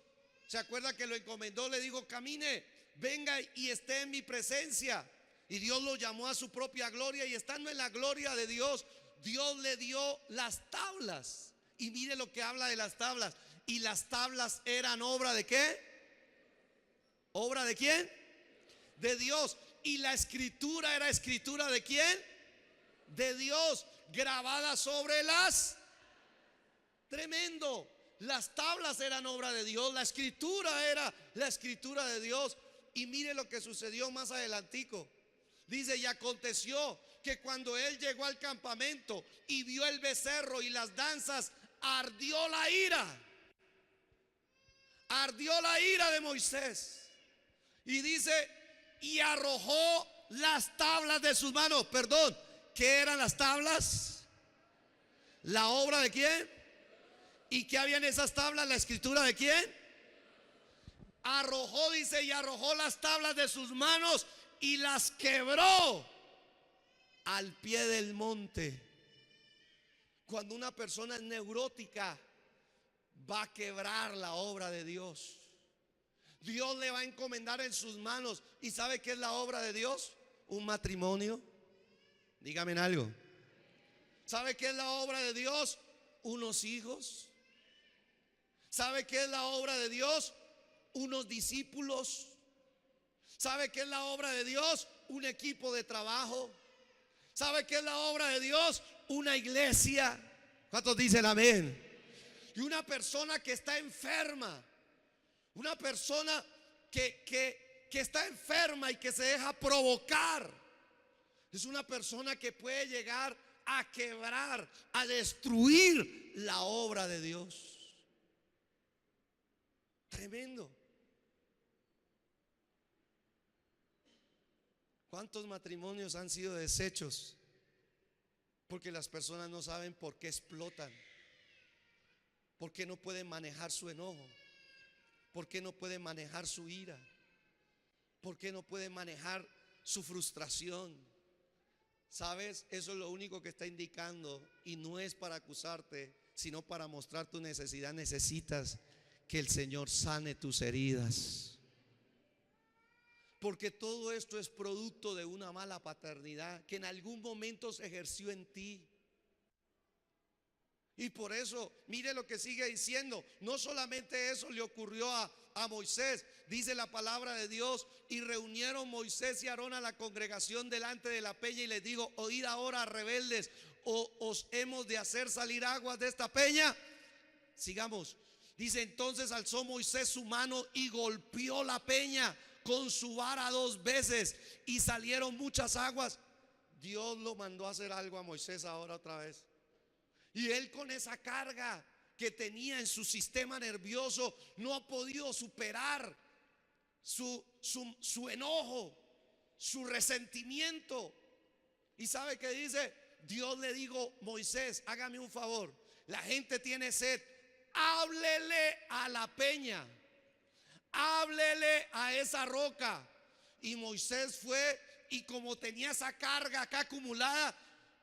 ¿se acuerda que lo encomendó? Le dijo: camine, venga y esté en mi presencia. Y Dios lo llamó a su propia gloria. Y estando en la gloria de Dios, Dios le dio las tablas. Y mire lo que habla de las tablas. Y las tablas eran obra ¿de qué? ¿Obra de quién? De Dios. Y la escritura era escritura ¿de quién? De Dios, grabada sobre las. Tremendo. Las tablas eran obra de Dios, la escritura era la escritura de Dios. Y mire lo que sucedió más adelantico. Dice: y aconteció que cuando él llegó al campamento y vio el becerro y las danzas, ardió la ira. Ardió la ira de Moisés. Y dice: y arrojó las tablas de sus manos. Perdón, ¿qué eran las tablas? ¿La obra de quién? ¿Y qué había en esas tablas? ¿La escritura de quién? Arrojó, dice, y arrojó las tablas de sus manos y las quebró al pie del monte. Cuando una persona es neurótica, va a quebrar la obra de Dios. Dios le va a encomendar en sus manos. ¿Y sabe qué es la obra de Dios? Un matrimonio. Dígame algo. ¿Sabe qué es la obra de Dios? Unos hijos. ¿Sabe qué es la obra de Dios? Unos discípulos. ¿Sabe qué es la obra de Dios? Un equipo de trabajo. ¿Sabe qué es la obra de Dios? Una iglesia. ¿Cuántos dicen amén? Y una persona que está enferma, una persona que está enferma y que se deja provocar, es una persona que puede llegar a quebrar, a destruir la obra de Dios. Tremendo. ¿Cuántos matrimonios han sido deshechos porque las personas no saben por qué explotan? ¿Por qué no pueden manejar su enojo? ¿Por qué no pueden manejar su ira? ¿Por qué no pueden manejar su frustración? ¿Sabes? Eso es lo único que está indicando, y no es para acusarte, sino para mostrar tu necesidad. Necesitas que el Señor sane tus heridas, porque todo esto es producto de una mala paternidad que en algún momento se ejerció en ti. Y por eso, mire lo que sigue diciendo. No solamente eso le ocurrió a Moisés. Dice la palabra de Dios: y reunieron Moisés y Aarón a la congregación delante de la peña y les dijo: oíd ahora, rebeldes, ¿os hemos de hacer salir aguas de esta peña? Sigamos. Dice: entonces alzó Moisés su mano y golpeó la peña con su vara 2 veces y salieron muchas aguas. Dios lo mandó a hacer algo a Moisés ahora otra vez. Y él, con esa carga que tenía en su sistema nervioso, no ha podido superar su enojo, su resentimiento. ¿Y sabe qué dice? Dios le dijo: Moisés, hágame un favor, la gente tiene sed, háblele a la peña, háblele a esa roca. Y Moisés fue, y como tenía esa carga acá acumulada,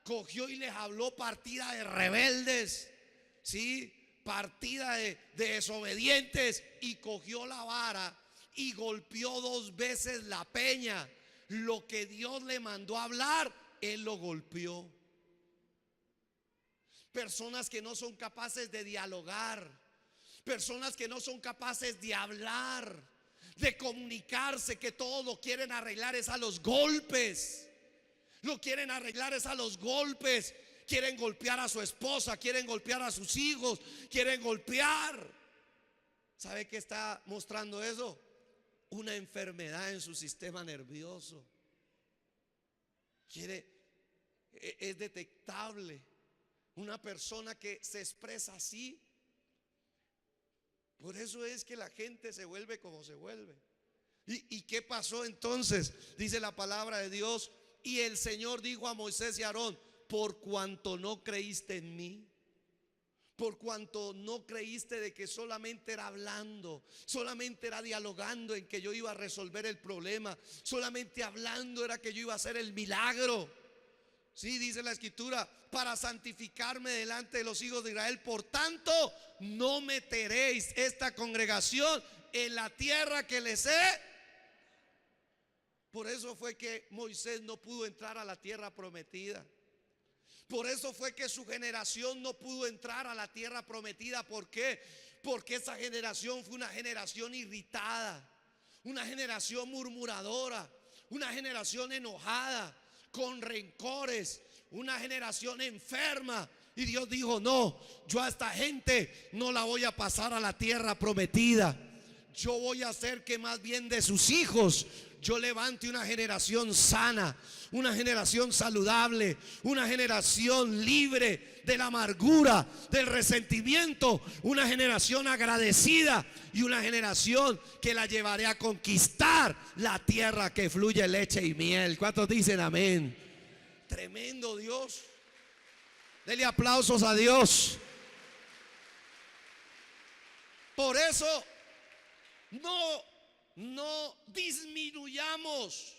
cogió y les habló partida de rebeldes, ¿sí? Partida de desobedientes, y cogió la vara y golpeó 2 veces la peña. Lo que Dios le mandó a hablar, él lo golpeó. Personas que no son capaces de dialogar, personas que no son capaces de hablar, de comunicarse, que todo lo quieren arreglar es a los golpes. Lo quieren arreglar es a los golpes. quieren golpear a su esposa, quieren golpear a sus hijos, quieren golpear. ¿Sabe qué está mostrando eso? Una enfermedad en su sistema nervioso. Es detectable una persona que se expresa así. Por eso es que la gente se vuelve como se vuelve. ¿Y qué pasó entonces? Dice la palabra de Dios: y el Señor dijo a Moisés y a Aarón: por cuanto no creíste en mí, por cuanto no creíste de que solamente era hablando, solamente era dialogando en que yo iba a resolver el problema, solamente hablando era que yo iba a hacer el milagro. Sí, dice la escritura: para santificarme delante de los hijos de Israel, por tanto no meteréis esta congregación en la tierra que les he. Por eso fue que Moisés no pudo entrar a la tierra prometida. Por eso fue que su generación no pudo entrar a la tierra prometida. ¿Por qué? Porque esa generación fue una generación irritada, una generación murmuradora, una generación enojada, con rencores, una generación enferma. Y Dios dijo: no, yo a esta gente no la voy a pasar a la tierra prometida. Yo voy a hacer que más bien de sus hijos yo levante una generación sana, una generación saludable, una generación libre de la amargura, del resentimiento, una generación agradecida y una generación que la llevaré a conquistar la tierra que fluye leche y miel. ¿Cuántos dicen amén? Tremendo Dios. Dele aplausos a Dios. Por eso no disminuyamos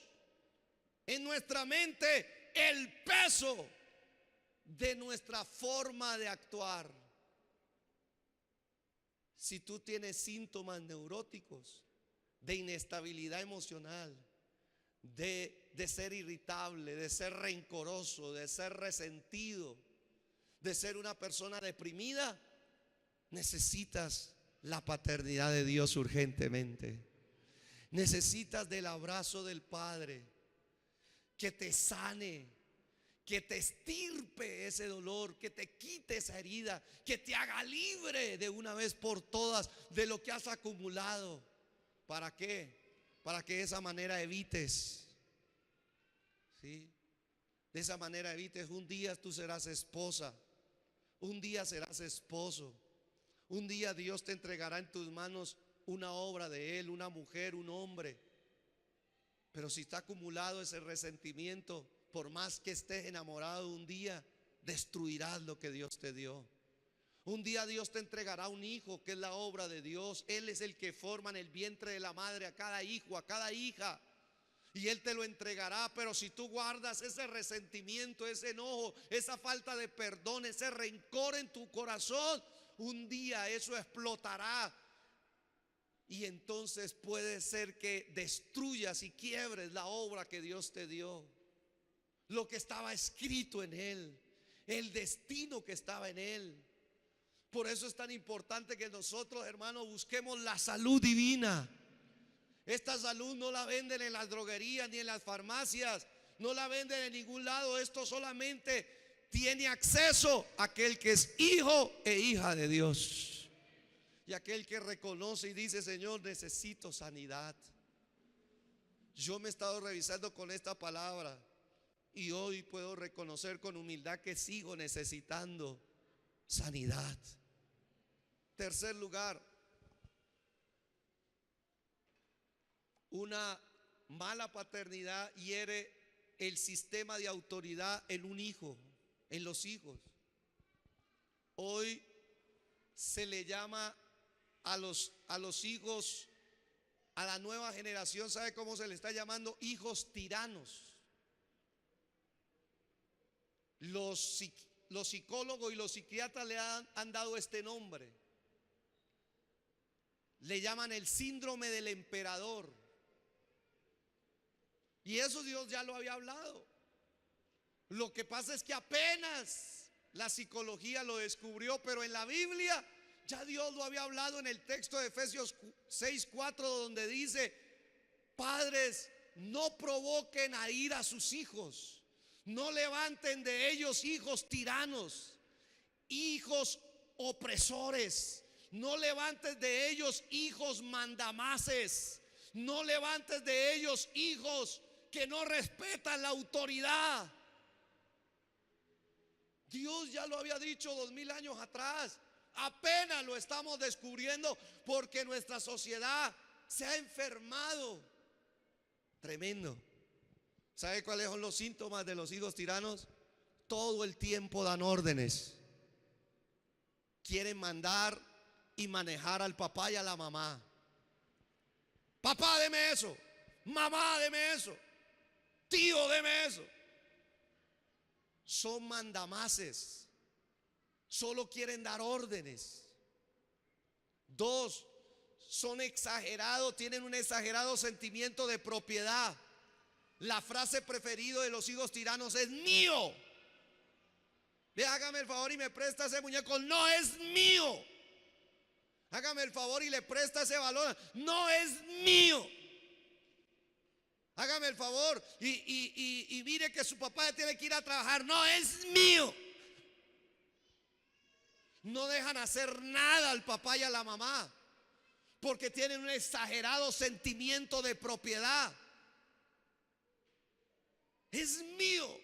en nuestra mente el peso de nuestra forma de actuar. Si tú tienes síntomas neuróticos, de inestabilidad emocional, de ser irritable, de ser rencoroso, de ser resentido, de ser una persona deprimida, necesitas la paternidad de Dios urgentemente. Necesitas del abrazo del Padre que te sane, que te estirpe ese dolor, que te quite esa herida, que te haga libre de una vez por todas de lo que has acumulado. ¿Para qué? Para que de esa manera evites, ¿sí? De esa manera evites. Un día tú serás esposa, un día serás esposo, un día Dios te entregará en tus manos una obra de Él, una mujer, un hombre. Pero si está acumulado ese resentimiento, por más que estés enamorado, un día destruirás lo que Dios te dio. Un día Dios te entregará un hijo, que es la obra de Dios. Él es el que forma en el vientre de la madre a cada hijo, a cada hija, y Él te lo entregará. Pero si tú guardas ese resentimiento, ese enojo, esa falta de perdón, ese rencor en tu corazón, un día eso explotará. Y entonces puede ser que destruyas y quiebres la obra que Dios te dio, lo que estaba escrito en Él, el destino que estaba en Él. Por eso es tan importante que nosotros, hermanos, busquemos la salud divina. Esta salud no la venden en las droguerías ni en las farmacias, no la venden en ningún lado. Esto solamente tiene acceso a aquel que es hijo e hija de Dios, y aquel que reconoce y dice: Señor, necesito sanidad. Yo me he estado revisando con esta palabra y hoy puedo reconocer con humildad que sigo necesitando sanidad. Tercer lugar, una mala paternidad hiere el sistema de autoridad en un hijo, en los hijos. Hoy se le llama a los hijos, a la nueva generación, ¿sabe cómo se le está llamando? Hijos tiranos. Los psicólogos y los psiquiatras le han dado este nombre. Le llaman el síndrome del emperador. Y eso Dios ya lo había hablado. Lo que pasa es que apenas la psicología lo descubrió, pero en la Biblia ya Dios lo había hablado en el texto de Efesios 6:4, donde dice: padres, no provoquen a ira a sus hijos, No levanten de ellos hijos tiranos, hijos opresores. No levantes de ellos hijos mandamases. No levantes de ellos hijos que no respetan la autoridad. Dios ya lo había dicho 2000 años atrás. Apenas lo estamos descubriendo porque nuestra sociedad se ha enfermado. Tremendo. ¿Sabe cuáles son los síntomas de los hijos tiranos? Todo el tiempo dan órdenes. Quieren mandar y manejar al papá y a la mamá. Papá, deme eso. Mamá, deme eso. Tío, deme eso. Son mandamases. Solo quieren dar órdenes. Dos, son exagerados, tienen un exagerado sentimiento de propiedad. La frase preferida de los hijos tiranos es mío. Ve, hágame el favor y me presta ese muñeco. No es mío. Hágame el favor y le presta ese balón. No es mío. Hágame el favor y mire que su papá tiene que ir a trabajar. No es mío. No dejan hacer nada al papá y a la mamá porque tienen un exagerado sentimiento de propiedad. Es mío.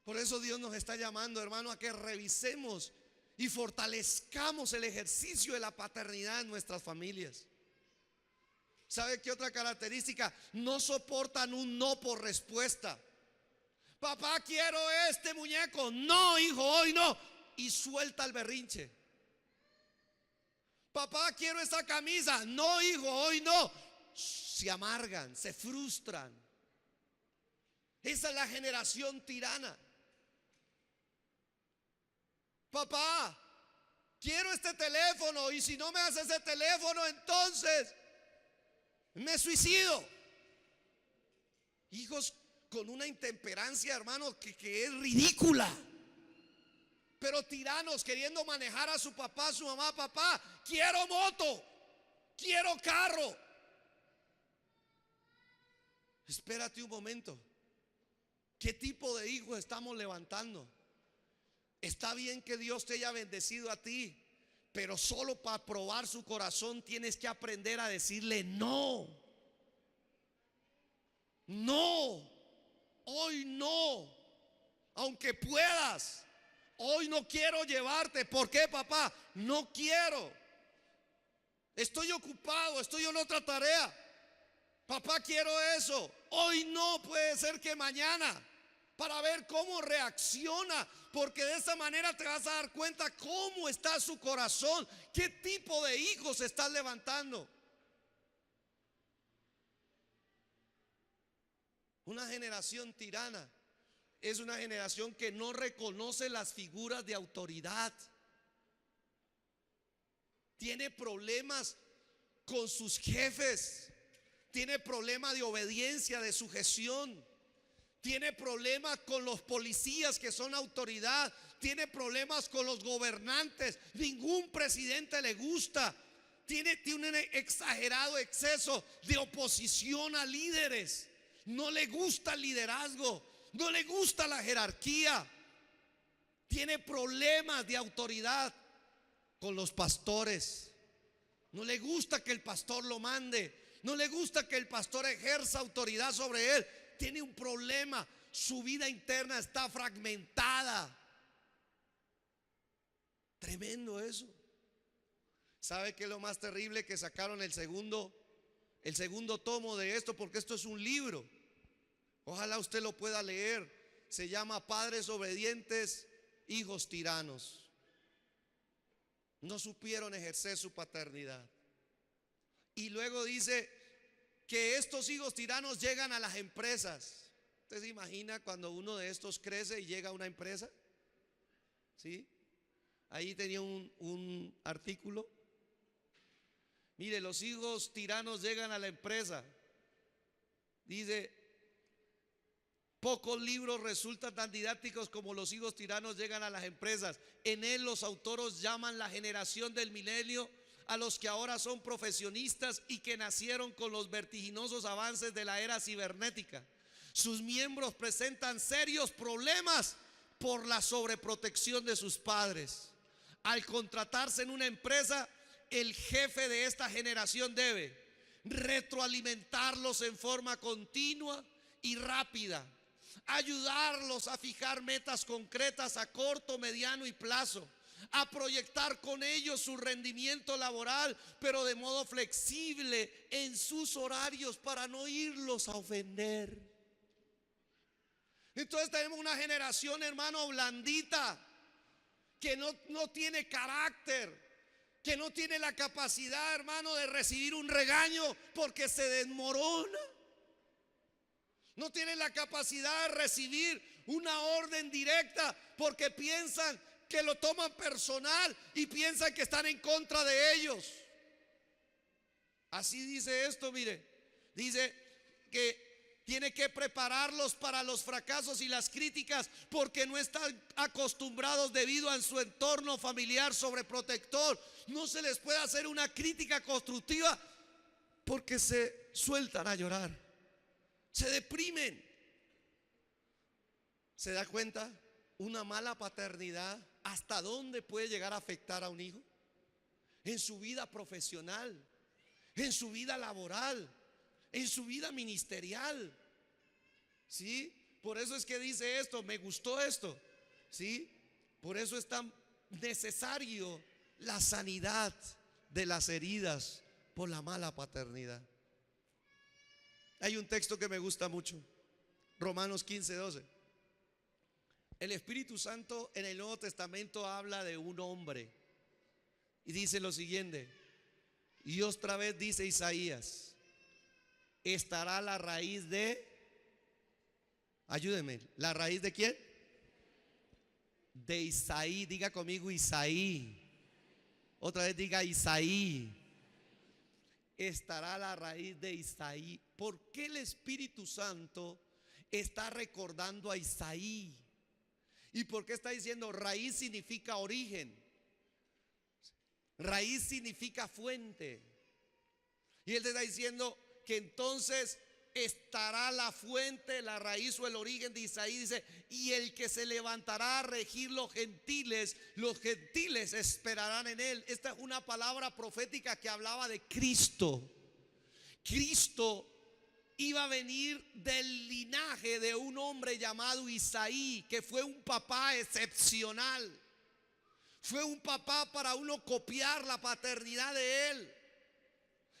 Por eso Dios nos está llamando, hermano, a que revisemos y fortalezcamos el ejercicio de la paternidad en nuestras familias. ¿Sabe qué otra característica? No soportan un no por respuesta. Papá, quiero este muñeco. No, hijo, hoy no. Y suelta el berrinche. Papá, quiero esta camisa. No, hijo, hoy no. Se amargan, se frustran. Esa es la generación tirana. Papá, quiero este teléfono y si no me haces ese teléfono, entonces me suicido. Hijos con una intemperancia, hermano, que es ridícula. Pero tiranos queriendo manejar a su papá, a su mamá. Papá, quiero moto, quiero carro. Espérate un momento. ¿Qué tipo de hijos estamos levantando? Está bien que Dios te haya bendecido a ti, pero solo para probar su corazón tienes que aprender a decirle no. No. Hoy no. Aunque puedas. Hoy no quiero llevarte. ¿Por qué, papá? No quiero. Estoy ocupado, estoy en otra tarea. Papá, quiero eso. Hoy no, puede ser que mañana. Para ver cómo reacciona. Porque de esa manera te vas a dar cuenta cómo está su corazón. Qué tipo de hijos estás levantando. Una generación tirana es una generación que no reconoce las figuras de autoridad. Tiene problemas con sus jefes. Tiene problemas de obediencia, de sujeción. Tiene problemas con los policías que son autoridad. Tiene problemas con los gobernantes. Ningún presidente le gusta. Tiene un exagerado exceso de oposición a líderes. No le gusta el liderazgo. No le gusta la jerarquía. Tiene problemas de autoridad con los pastores. No le gusta que el pastor lo mande. No le gusta que el pastor ejerza autoridad sobre él. Tiene un problema. Su vida interna está fragmentada. Tremendo eso. ¿Sabe qué es lo más terrible? Que sacaron el segundo tomo de esto, porque esto es un libro. Ojalá usted lo pueda leer. Se llama Padres obedientes, hijos tiranos. No supieron ejercer su paternidad. Y luego dice que estos hijos tiranos llegan a las empresas. ¿Usted se imagina cuando uno de estos crece y llega a una empresa? ¿Sí? Ahí tenía un artículo. Mire, los hijos tiranos llegan a la empresa. Dice, pocos libros resultan tan didácticos como los hijos tiranos llegan a las empresas. En él los autores llaman la generación del milenio a los que ahora son profesionistas y que nacieron con los vertiginosos avances de la era cibernética. Sus miembros presentan serios problemas por la sobreprotección de sus padres. Al contratarse en una empresa, el jefe de esta generación debe retroalimentarlos en forma continua y rápida, ayudarlos a fijar metas concretas a corto, mediano y plazo, a proyectar con ellos su rendimiento laboral, pero de modo flexible en sus horarios para no irlos a ofender. Entonces tenemos una generación, hermano, blandita, que no tiene carácter, que no tiene la capacidad, hermano, de recibir un regaño porque se desmorona. No tiene la capacidad de recibir una orden directa porque piensan que lo toman personal y piensan que están en contra de ellos. Así dice esto, mire, dice que tiene que prepararlos para los fracasos y las críticas porque no están acostumbrados debido a su entorno familiar sobreprotector. No se les puede hacer una crítica constructiva porque se sueltan a llorar, se deprimen. ¿Se da cuenta? Una mala paternidad, ¿hasta dónde puede llegar a afectar a un hijo? En su vida profesional, en su vida laboral, en su vida ministerial. ¿Sí? Por eso es que dice esto, me gustó esto. ¿Sí? Por eso es tan necesario la sanidad de las heridas por la mala paternidad. Hay un texto que me gusta mucho, Romanos 15:12. El Espíritu Santo en el Nuevo Testamento habla de un hombre y dice lo siguiente, y otra vez dice Isaías, estará la raíz de, ayúdenme, ¿la raíz de quién? De Isaí. Diga conmigo Isaí. Otra vez diga Isaí. Estará la raíz de Isaí. ¿Por qué el Espíritu Santo está recordando a Isaí? ¿Y por qué está diciendo raíz? Significa origen, raíz significa fuente. Y él está diciendo que entonces estará la fuente, la raíz o el origen de Isaí. Dice, y el que se levantará a regir los gentiles esperarán en él. Esta es una palabra profética que hablaba de Cristo. Cristo iba a venir del linaje de un hombre llamado Isaí, que fue un papá excepcional. Fue un papá para uno copiar la paternidad de él.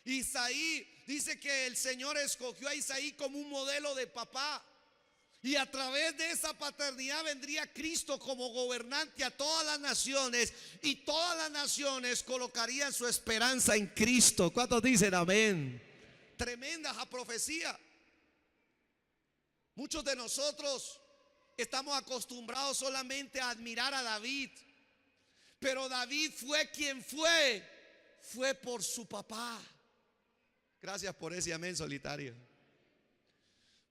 Isaí, dice que el Señor escogió a Isaí como un modelo de papá. Y a través de esa paternidad vendría Cristo como gobernante a todas las naciones. Y todas las naciones colocarían su esperanza en Cristo. ¿Cuántos dicen amén? Tremenda esa profecía. Muchos de nosotros estamos acostumbrados solamente a admirar a David. Pero David fue quien fue por su papá. Gracias por ese amén solitario.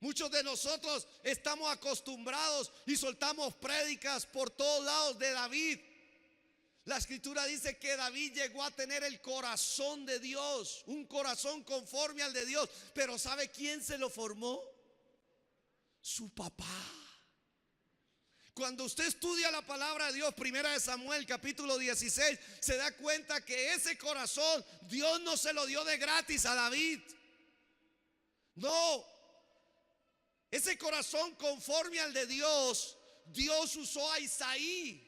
Muchos de nosotros estamos acostumbrados y soltamos prédicas por todos lados de David. La escritura dice que David llegó a tener el corazón de Dios, un corazón conforme al de Dios. Pero ¿sabe quién se lo formó? Su papá. Cuando usted estudia la palabra de Dios, primera de Samuel capítulo 16, se da cuenta que ese corazón Dios no se lo dio de gratis a David. No, ese corazón conforme al de Dios, Dios usó a Isaí,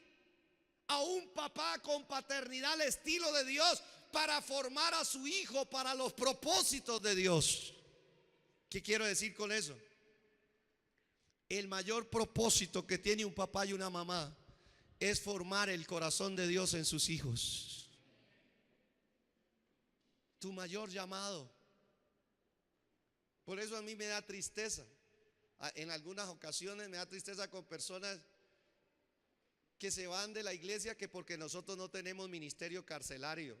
a un papá con paternidad al estilo de Dios, para formar a su hijo para los propósitos de Dios. ¿Qué quiero decir con eso? El mayor propósito que tiene un papá y una mamá es formar el corazón de Dios en sus hijos. Tu mayor llamado. Por eso a mí me da tristeza. En algunas ocasiones me da tristeza con personas que se van de la iglesia que porque nosotros no tenemos ministerio carcelario,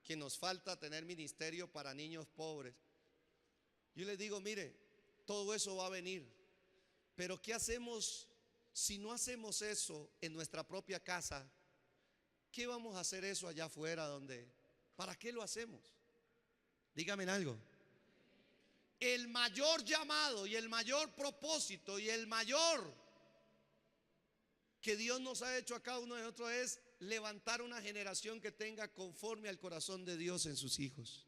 que nos falta tener ministerio para niños pobres. Yo les digo, mire, todo eso va a venir. Pero ¿qué hacemos si no hacemos eso en nuestra propia casa? ¿Qué vamos a hacer eso allá afuera? ¿Para qué lo hacemos? Dígame algo. el mayor llamado y el mayor propósito y el mayor que Dios nos ha hecho a cada uno de nosotros es levantar una generación que tenga conforme al corazón de Dios en sus hijos.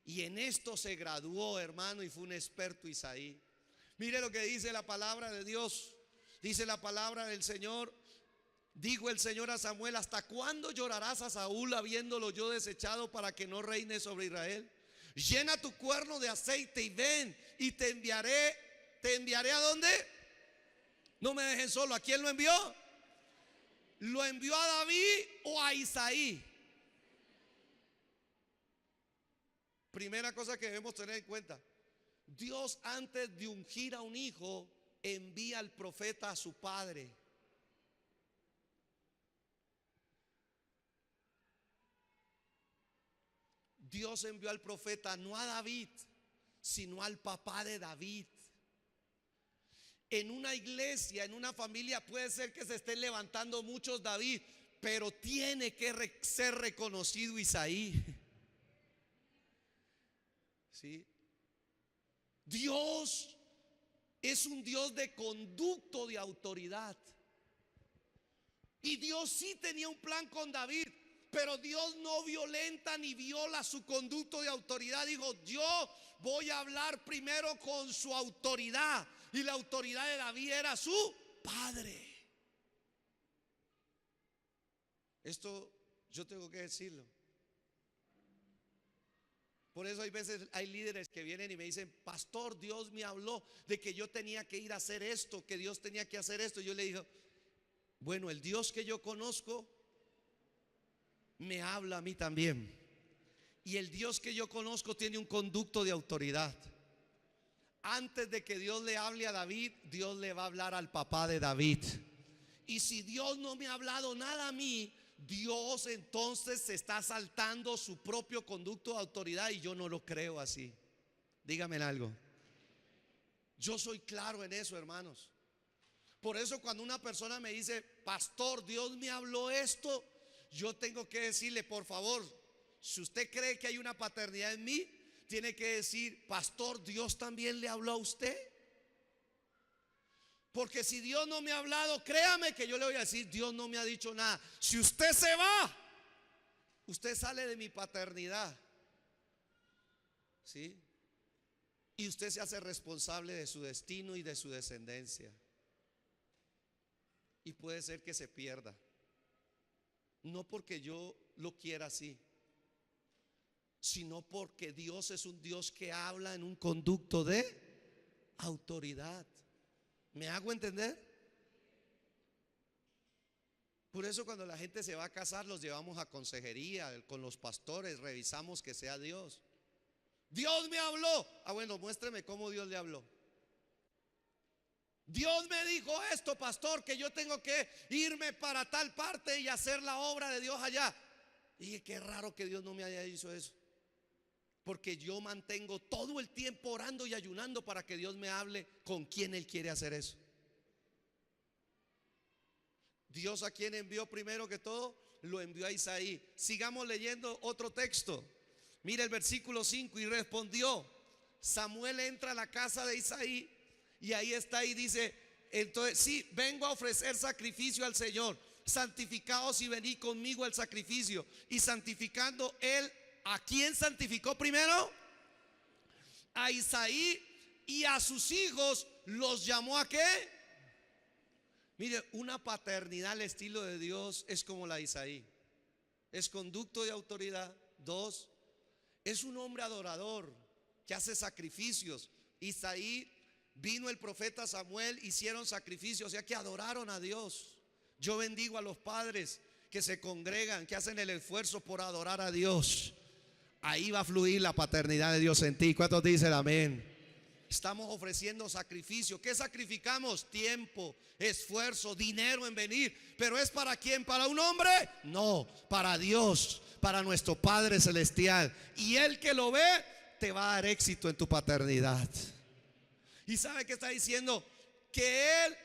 Y en esto se graduó, hermano, y fue un experto Isaí. Mire lo que dice la palabra de Dios. Dice la palabra del Señor: dijo el Señor a Samuel: ¿hasta cuándo llorarás a Saúl habiéndolo yo desechado para que no reine sobre Israel? Llena tu cuerno de aceite y ven, y te enviaré ¿a dónde? No me dejen solo. ¿A quién lo envió? ¿Lo envió a David o a Isaí? Primera cosa que debemos tener en cuenta: Dios, antes de ungir a un hijo, envía al profeta a su padre. Dios envió al profeta no a David, sino al papá de David. En una iglesia, en una familia, puede ser que se estén levantando muchos David, pero tiene que ser reconocido Isaí. ¿Sí? Dios es un Dios de conducto, de autoridad. Y Dios sí tenía un plan con David, pero Dios no violenta ni viola su conducto de autoridad. Dijo: yo voy a hablar primero con su autoridad. Y la autoridad de David era su padre. Esto yo tengo que decirlo. Por eso hay veces hay líderes que vienen y me dicen: pastor, Dios me habló de que yo tenía que ir a hacer esto, que Dios tenía que hacer esto. Yo le digo: bueno, el Dios que yo conozco me habla a mí también. Y el Dios que yo conozco tiene un conducto de autoridad. Antes de que Dios le hable a David, Dios le va a hablar al papá de David. Y si Dios no me ha hablado nada a mí, Dios entonces se está saltando su propio conducto de autoridad, y yo no lo creo así. Dígame algo. Yo soy claro en eso, hermanos. Por eso cuando una persona me dice: pastor, Dios me habló esto, yo tengo que decirle: por favor, si usted cree que hay una paternidad en mí, tiene que decir: pastor, Dios también le habló a usted. Porque si Dios no me ha hablado, créame que yo le voy a decir: Dios no me ha dicho nada. Si usted se va, usted sale de mi paternidad, ¿sí? Y usted se hace responsable de su destino y de su descendencia. Y puede ser que se pierda. No porque yo lo quiera así, sino porque Dios es un Dios que habla en un conducto de autoridad. ¿Me hago entender? Por eso cuando la gente se va a casar, los llevamos a consejería con los pastores, revisamos que sea Dios. Dios me habló. Ah, bueno, muéstreme cómo Dios le habló. Dios me dijo esto, pastor, que yo tengo que irme para tal parte y hacer la obra de Dios allá. Y dije: qué raro que Dios no me haya dicho eso. Porque yo mantengo todo el tiempo orando y ayunando para que Dios me hable con quién Él quiere hacer eso. Dios, ¿a quién envió primero que todo? Lo envió a Isaí. Sigamos leyendo otro texto. Mira el versículo 5: y respondió Samuel, entra a la casa de Isaí, y ahí está, y dice: entonces, sí, vengo a ofrecer sacrificio al Señor. Santificaos y venid conmigo al sacrificio. Y santificando él, ¿a quién santificó primero? A Isaí, y a sus hijos los llamó ¿a qué? Mire, una paternidad al estilo de Dios es como la de Isaí. Es conducto de autoridad. 2, es un hombre adorador que hace sacrificios. Isaí, vino el profeta Samuel, hicieron sacrificios, o sea que adoraron a Dios. Yo bendigo a los padres que se congregan, que hacen el esfuerzo por adorar a Dios. Ahí va a fluir la paternidad de Dios en ti. ¿Cuántos dicen amén? Estamos ofreciendo sacrificio. ¿Qué sacrificamos? Tiempo, esfuerzo, dinero en venir. ¿Pero es para quién? ¿Para un hombre? No, para Dios, para nuestro Padre Celestial. Y Él que lo ve, te va a dar éxito en tu paternidad. ¿Y sabe qué está diciendo? Que Él,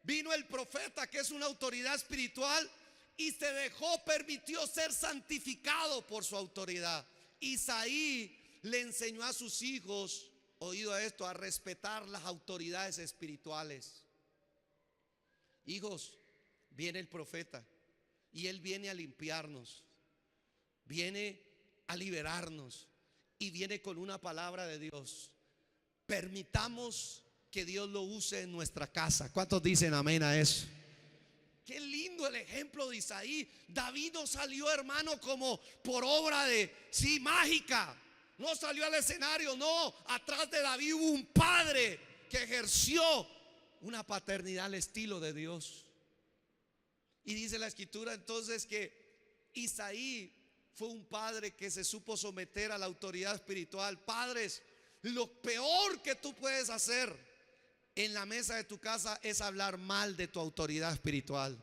vino el profeta, que es una autoridad espiritual, y se dejó, permitió ser santificado por su autoridad. Isaí le enseñó a sus hijos, oído a esto, a respetar las autoridades espirituales. Hijos, viene el profeta y él viene a limpiarnos, viene a liberarnos y viene con una palabra de Dios. Permitamos que Dios lo use en nuestra casa. ¿Cuántos dicen amén a eso? Qué lindo el ejemplo de Isaí. David no salió, hermano, como por obra de mágica. No salió al escenario, no. Atrás de David hubo un padre que ejerció una paternidad al estilo de Dios. Y dice la escritura entonces que Isaí fue un padre que se supo someter a la autoridad espiritual. Padres, lo peor que tú puedes hacer en la mesa de tu casa es hablar mal de tu autoridad espiritual.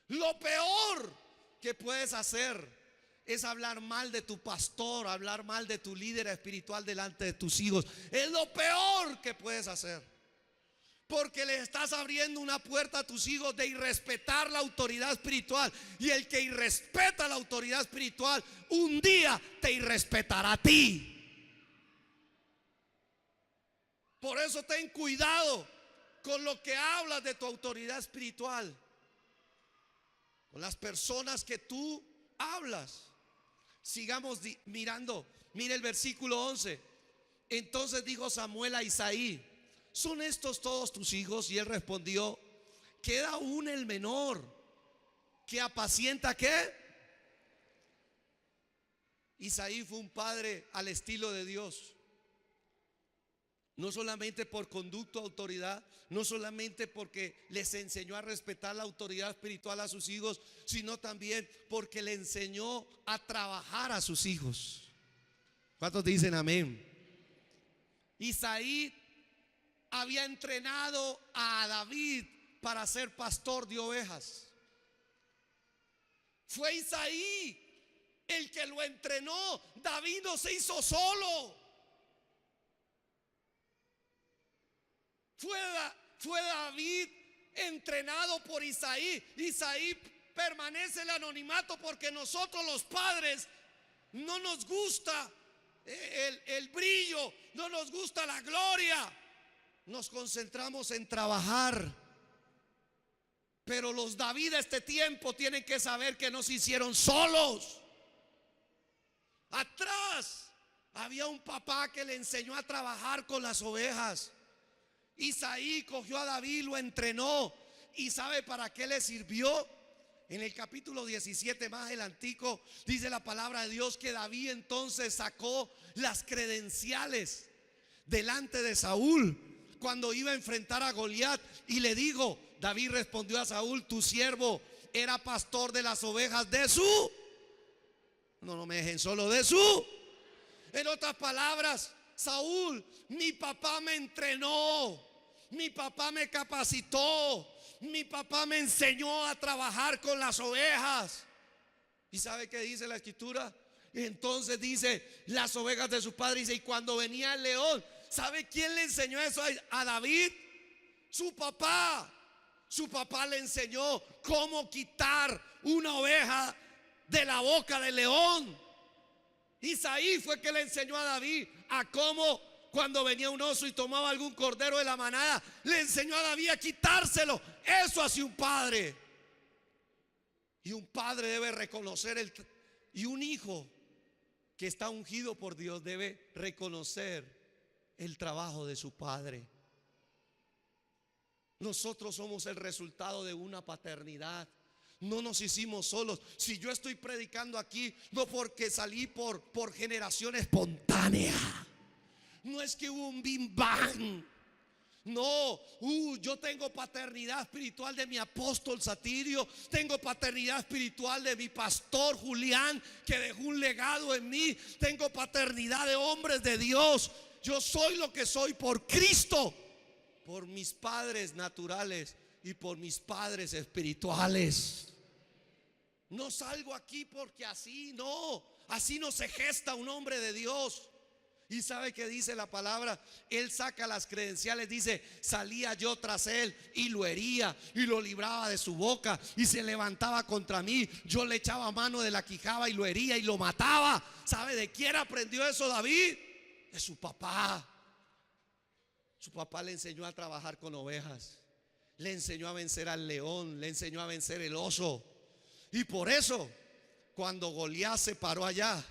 Lo peor que puedes hacer es hablar mal de tu pastor, hablar mal de tu líder espiritual delante de tus hijos. Es lo peor que puedes hacer, porque le estás abriendo una puerta a tus hijos de irrespetar la autoridad espiritual. Y el que irrespeta la autoridad espiritual, un día te irrespetará a ti. Por eso ten cuidado con lo que hablas de tu autoridad espiritual, con las personas que tú hablas. Sigamos mirando. Mire el versículo 11. Entonces dijo Samuel a Isaí: ¿son estos todos tus hijos? Y él respondió: queda aún el menor, que apacienta ¿qué? Isaí fue un padre al estilo de Dios. No solamente por conducto, autoridad, no solamente porque les enseñó a respetar la autoridad espiritual a sus hijos, sino también porque le enseñó a trabajar a sus hijos. ¿Cuántos dicen amén? Isaí había entrenado a David para ser pastor de ovejas. Fue Isaí el que lo entrenó. David no se hizo solo. Fue David entrenado por Isaí. Isaí permanece en el anonimato porque nosotros los padres no nos gusta el brillo, no nos gusta la gloria. Nos concentramos en trabajar. Pero los David de este tiempo tienen que saber que no se hicieron solos. Atrás había un papá que le enseñó a trabajar con las ovejas. Isaí cogió a David, lo entrenó. ¿Y sabe para qué le sirvió? En el capítulo 17 más adelantico dice la palabra de Dios que David entonces sacó las credenciales delante de Saúl cuando iba a enfrentar a Goliat, y le dijo, David respondió a Saúl: tu siervo era pastor de las ovejas de su, no me dejen solo, de su. En otras palabras, Saúl, mi papá me entrenó, mi papá me capacitó, mi papá me enseñó a trabajar con las ovejas. ¿Y sabe qué dice la escritura? Entonces dice, las ovejas de su padre, dice, y cuando venía el león, ¿sabe quién le enseñó eso a David? Su papá. Su papá le enseñó cómo quitar una oveja de la boca del león. Isaí fue que le enseñó a David a cómo, cuando venía un oso y tomaba algún cordero de la manada, le enseñó a David a quitárselo. Eso hace un padre. Y un padre debe reconocer y un hijo que está ungido por Dios debe reconocer el trabajo de su padre. Nosotros somos el resultado de una paternidad. No nos hicimos solos. Si yo estoy predicando aquí, no porque salí por generación espontánea. No es que hubo un bim bam. No, yo tengo paternidad espiritual de mi apóstol Satirio. Tengo paternidad espiritual de mi pastor Julián, que dejó un legado en mí. Tengo paternidad de hombres de Dios. Yo soy lo que soy por Cristo, por mis padres naturales y por mis padres espirituales. No salgo aquí porque así no se gesta un hombre de Dios. Y sabe que dice la palabra, él saca las credenciales, dice, salía yo tras él y lo hería y lo libraba de su boca y se levantaba contra mí, yo le echaba mano de la quijada y lo hería y lo mataba. ¿Sabe de quién aprendió eso David? De su papá. Su papá le enseñó a trabajar con ovejas, le enseñó a vencer al león, le enseñó a vencer el oso. Y por eso cuando Goliat se paró allá,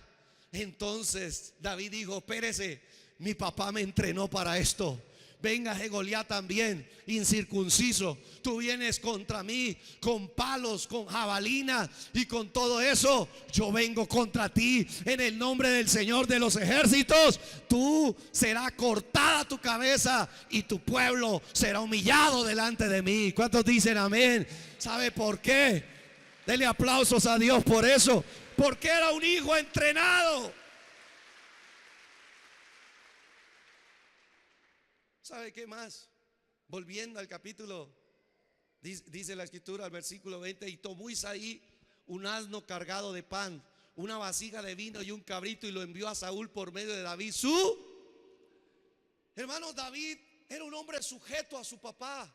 entonces David dijo, espérese, mi papá me entrenó para esto. Venga, Goliat también, incircunciso, tú vienes contra mí con palos, con jabalina y con todo eso. Yo vengo contra ti en el nombre del Señor de los ejércitos. Tú será cortada tu cabeza y tu pueblo será humillado delante de mí. ¿Cuántos dicen amén? ¿Sabe por qué? Dele aplausos a Dios por eso. Porque era un hijo entrenado. ¿Sabe qué más? Volviendo al capítulo, dice la escritura, al versículo 20, y tomó Isaí un asno cargado de pan, una vasija de vino y un cabrito, y lo envió a Saúl por medio de David, hermano. David era un hombre sujeto a su papá.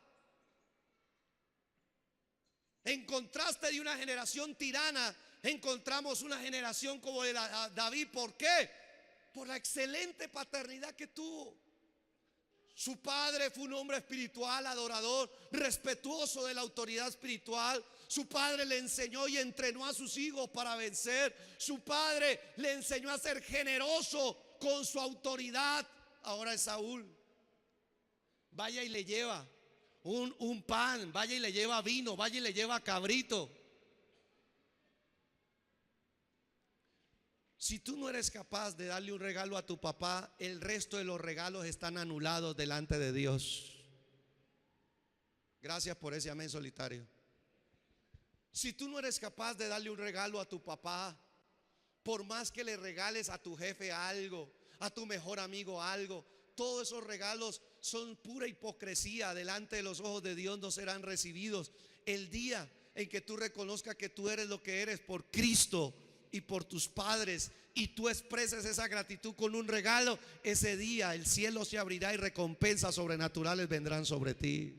En contraste de una generación tirana, encontramos una generación como de David. ¿Por qué? Por la excelente paternidad que tuvo. Su padre fue un hombre espiritual, adorador, respetuoso de la autoridad espiritual. Su padre le enseñó y entrenó a sus hijos para vencer. Su padre le enseñó a ser generoso con su autoridad. Ahora es Saúl. Vaya y le lleva un pan, vaya y le lleva vino, vaya y le lleva cabrito. Si tú no eres capaz de darle un regalo a tu papá, el resto de los regalos están anulados delante de Dios. Gracias por ese amén solitario. Si tú no eres capaz de darle un regalo a tu papá, por más que le regales a tu jefe algo, a tu mejor amigo algo, todos esos regalos son pura hipocresía. Delante de los ojos de Dios no serán recibidos. El día en que tú reconozcas que tú eres lo que eres por Cristo y por tus padres, y tú expreses esa gratitud con un regalo, ese día el cielo se abrirá y recompensas sobrenaturales vendrán sobre ti.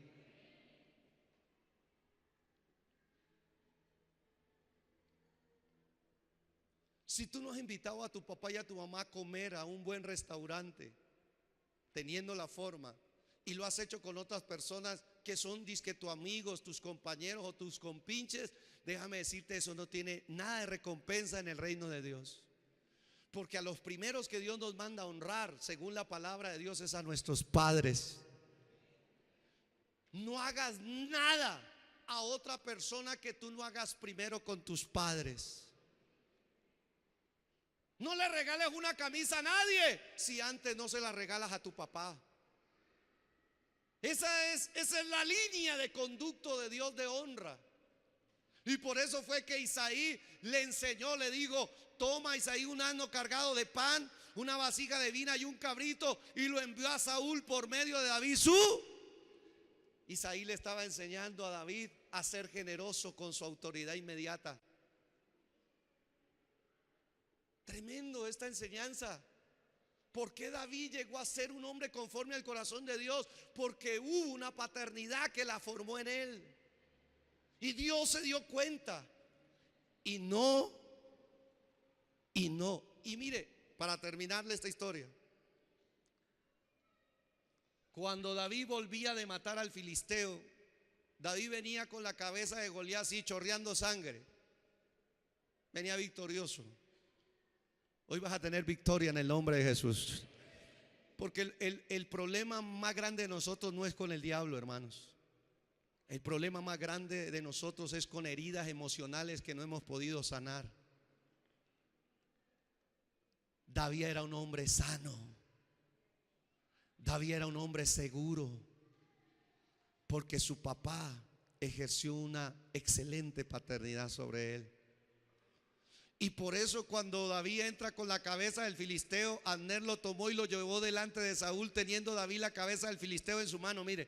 Si tú no has invitado a tu papá y a tu mamá a comer a un buen restaurante, teniendo la forma, y lo has hecho con otras personas que son disque tus amigos, tus compañeros o tus compinches, déjame decirte, eso no tiene nada de recompensa en el reino de Dios. Porque a los primeros que Dios nos manda a honrar, según la palabra de Dios, es a nuestros padres. No hagas nada a otra persona que tú no hagas primero con tus padres. No le regales una camisa a nadie si antes no se la regalas a tu papá. Esa es la línea de conducto de Dios de honra. Y por eso fue que Isaí le enseñó, le dijo, toma Isaí un asno cargado de pan, una vasija de vino y un cabrito, y lo envió a Saúl por medio de David Isaí le estaba enseñando a David a ser generoso con su autoridad inmediata. Tremendo esta enseñanza. ¿Por qué David llegó a ser un hombre conforme al corazón de Dios? Porque hubo una paternidad que la formó en él. Y Dios se dio cuenta. Y mire, para terminarle esta historia, cuando David volvía de matar al filisteo, David venía con la cabeza de Goliat así chorreando sangre. Venía victorioso. Hoy vas a tener victoria en el nombre de Jesús. Porque el problema más grande de nosotros no es con el diablo, hermanos. El problema más grande de nosotros es con heridas emocionales que no hemos podido sanar. David era un hombre sano. David era un hombre seguro, porque su papá ejerció una excelente paternidad sobre él. Y por eso cuando David entra con la cabeza del filisteo, Abner lo tomó y lo llevó delante de Saúl, teniendo David la cabeza del filisteo en su mano. Mire,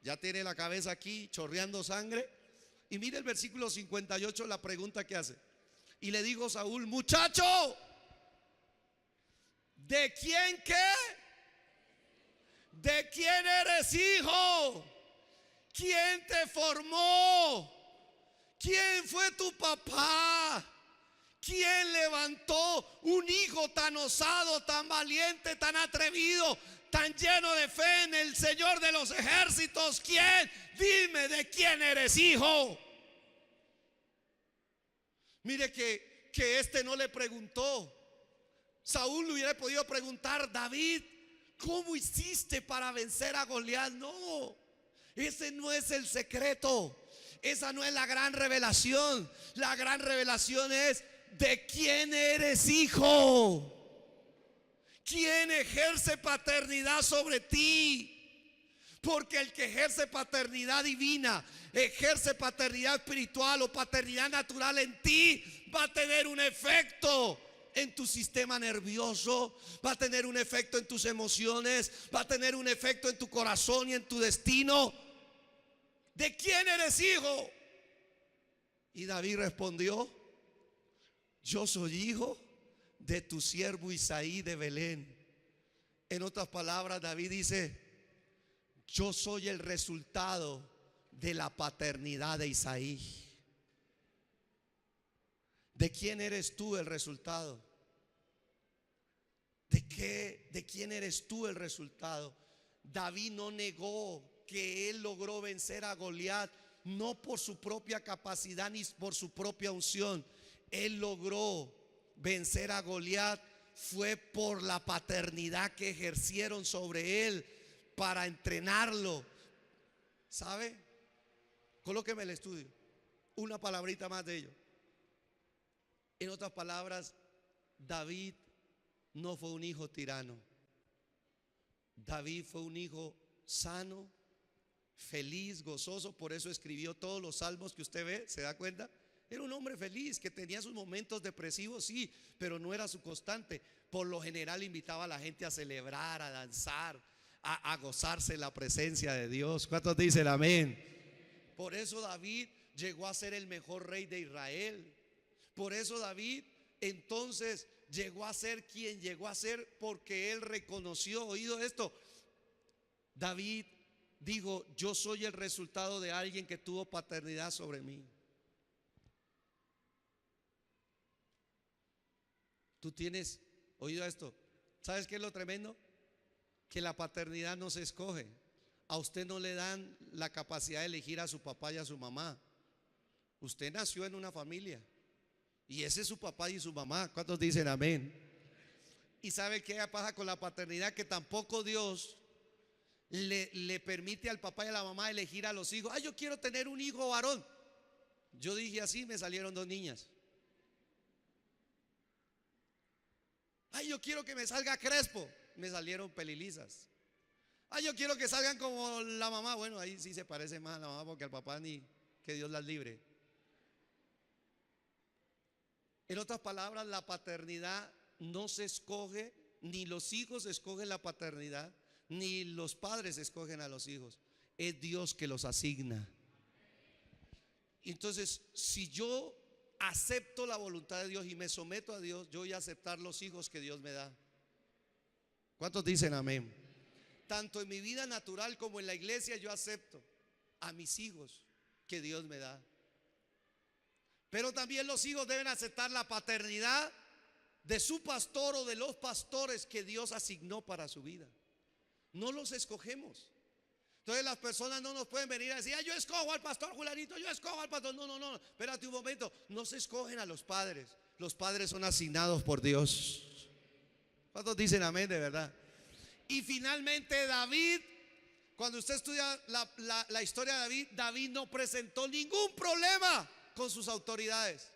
ya tiene la cabeza aquí chorreando sangre. Y mire el versículo 58, la pregunta que hace. Y le dijo Saúl, muchacho, ¿De quién qué? ¿De quién eres hijo? ¿Quién te formó? ¿Quién fue tu papá? ¿Quién levantó un hijo tan osado, tan valiente, tan atrevido, tan lleno de fe en el Señor de los ejércitos? ¿Quién? Dime, ¿de quién eres hijo? Mire que este no le preguntó. Saúl le hubiera podido preguntar: David, ¿cómo hiciste para vencer a Goliat? No, ese no es el secreto. Esa no es la gran revelación. La gran revelación es: ¿de quién eres hijo? ¿Quién ejerce paternidad sobre ti? Porque el que ejerce paternidad divina, ejerce paternidad espiritual o paternidad natural en ti, va a tener un efecto en tu sistema nervioso, va a tener un efecto en tus emociones, va a tener un efecto en tu corazón y en tu destino. ¿De quién eres hijo? Y David respondió: yo soy hijo de tu siervo Isaí de Belén. En otras palabras, David dice: yo soy el resultado de la paternidad de Isaí. ¿De quién eres tú el resultado? ¿De quién eres tú el resultado? David no negó que él logró vencer a Goliat, no por su propia capacidad ni por su propia unción. Él logró vencer a Goliat fue por la paternidad que ejercieron sobre él para entrenarlo. ¿Sabe? Colóqueme el estudio. Una palabrita más de ello. En otras palabras, David no fue un hijo tirano. David fue un hijo sano, feliz, gozoso. Por eso escribió todos los salmos que usted ve. ¿Se da cuenta? Era un hombre feliz que tenía sus momentos depresivos, sí, pero no era su constante. Por lo general invitaba a la gente a celebrar, a danzar, a gozarse en la presencia de Dios. ¿Cuántos dicen amén? Por eso David llegó a ser el mejor rey de Israel. Por eso David entonces llegó a ser quien llegó a ser, porque él reconoció, oído esto, David dijo: yo soy el resultado de alguien que tuvo paternidad sobre mí. Tú tienes, oído esto, ¿sabes qué es lo tremendo? Que la paternidad no se escoge. A usted no le dan la capacidad de elegir a su papá y a su mamá. Usted nació en una familia y ese es su papá y su mamá. ¿Cuántos dicen amén? ¿Y sabe qué pasa con la paternidad? Que tampoco Dios le permite al papá y a la mamá elegir a los hijos. Ay, yo quiero tener un hijo varón. Yo dije así, me salieron 2 niñas. Ay, yo quiero que me salga crespo. Me salieron pelilizas. Ay, yo quiero que salgan como la mamá. Bueno, ahí sí se parece más a la mamá, porque al papá ni que Dios las libre. En otras palabras, la paternidad no se escoge, ni los hijos escogen la paternidad, ni los padres escogen a los hijos. Es Dios que los asigna. Entonces, si yo acepto la voluntad de Dios y me someto a Dios, yo voy a aceptar los hijos que Dios me da. ¿Cuántos dicen amén? Tanto en mi vida natural como en la iglesia yo acepto a mis hijos que Dios me da. Pero también los hijos deben aceptar la paternidad de su pastor o de los pastores que Dios asignó para su vida. No los escogemos. Entonces las personas no nos pueden venir a decir: yo escojo al pastor Julanito, yo escojo al pastor. No, espérate un momento. No se escogen a los padres. Los padres son asignados por Dios. ¿Cuántos dicen amén de verdad? Y finalmente David, cuando usted estudia la historia de David, David no presentó ningún problema con sus autoridades.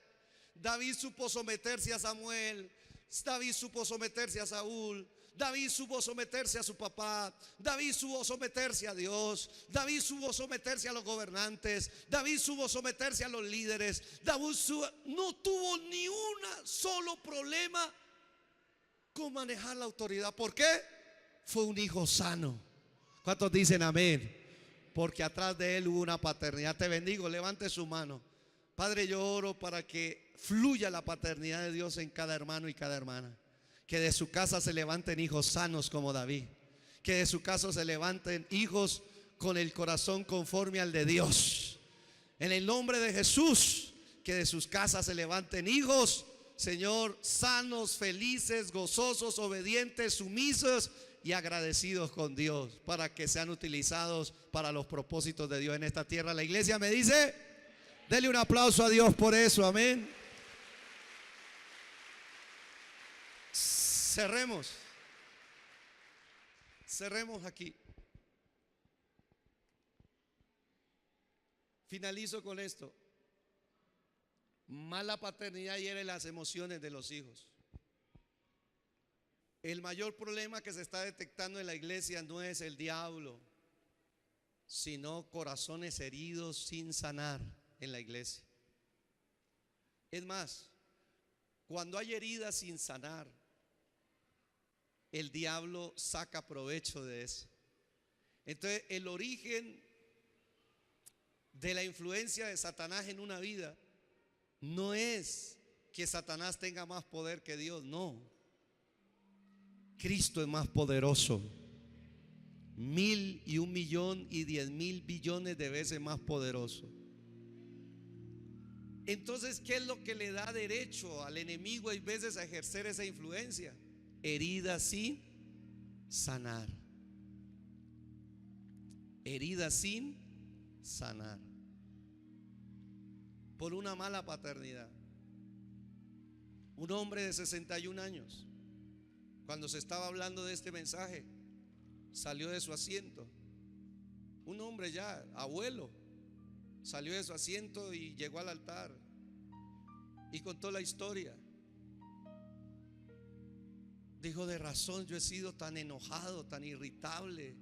David supo someterse a Samuel, David supo someterse a Saúl, David supo someterse a su papá, David supo someterse a Dios, David supo someterse a los gobernantes, David supo someterse a los líderes. David no tuvo ni un solo problema con manejar la autoridad. ¿Por qué? Fue un hijo sano. ¿Cuántos dicen amén? Porque atrás de él hubo una paternidad. Te bendigo, levante su mano. Padre, yo oro para que fluya la paternidad de Dios en cada hermano y cada hermana. Que de su casa se levanten hijos sanos como David. Que de su casa se levanten hijos con el corazón conforme al de Dios. En el nombre de Jesús, que de sus casas se levanten hijos, Señor, sanos, felices, gozosos, obedientes, sumisos y agradecidos con Dios, para que sean utilizados para los propósitos de Dios en esta tierra. La iglesia me dice, dele un aplauso a Dios por eso, amén. Cerremos aquí. Finalizo con esto. Mala paternidad hiere las emociones de los hijos. El mayor problema que se está detectando en la iglesia no es el diablo, sino corazones heridos sin sanar en la iglesia. Es más, cuando hay heridas sin sanar, el diablo saca provecho de eso. Entonces, el origen de la influencia de Satanás en una vida no es que Satanás tenga más poder que Dios, no. Cristo es más poderoso, 1,000 y 1,000,000 y 10,000 billones de veces más poderoso. Entonces, ¿qué es lo que le da derecho al enemigo a veces a ejercer esa influencia? Heridas sin sanar. Heridas sin sanar. Por una mala paternidad. Un hombre de 61 años, cuando se estaba hablando de este mensaje, salió de su asiento. Un hombre ya, abuelo, salió de su asiento y llegó al altar y contó la historia. Dijo: de razón yo he sido tan enojado, tan irritable,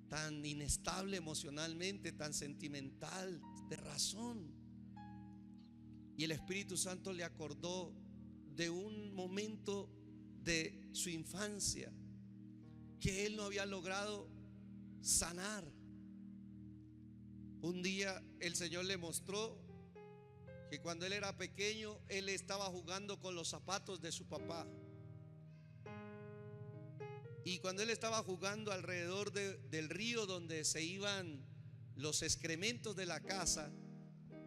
tan inestable emocionalmente, tan sentimental, de razón. Y el Espíritu Santo le acordó de un momento de su infancia que él no había logrado sanar. Un día el Señor le mostró que cuando él era pequeño, él estaba jugando con los zapatos de su papá. Y cuando él estaba jugando alrededor del río donde se iban los excrementos de la casa,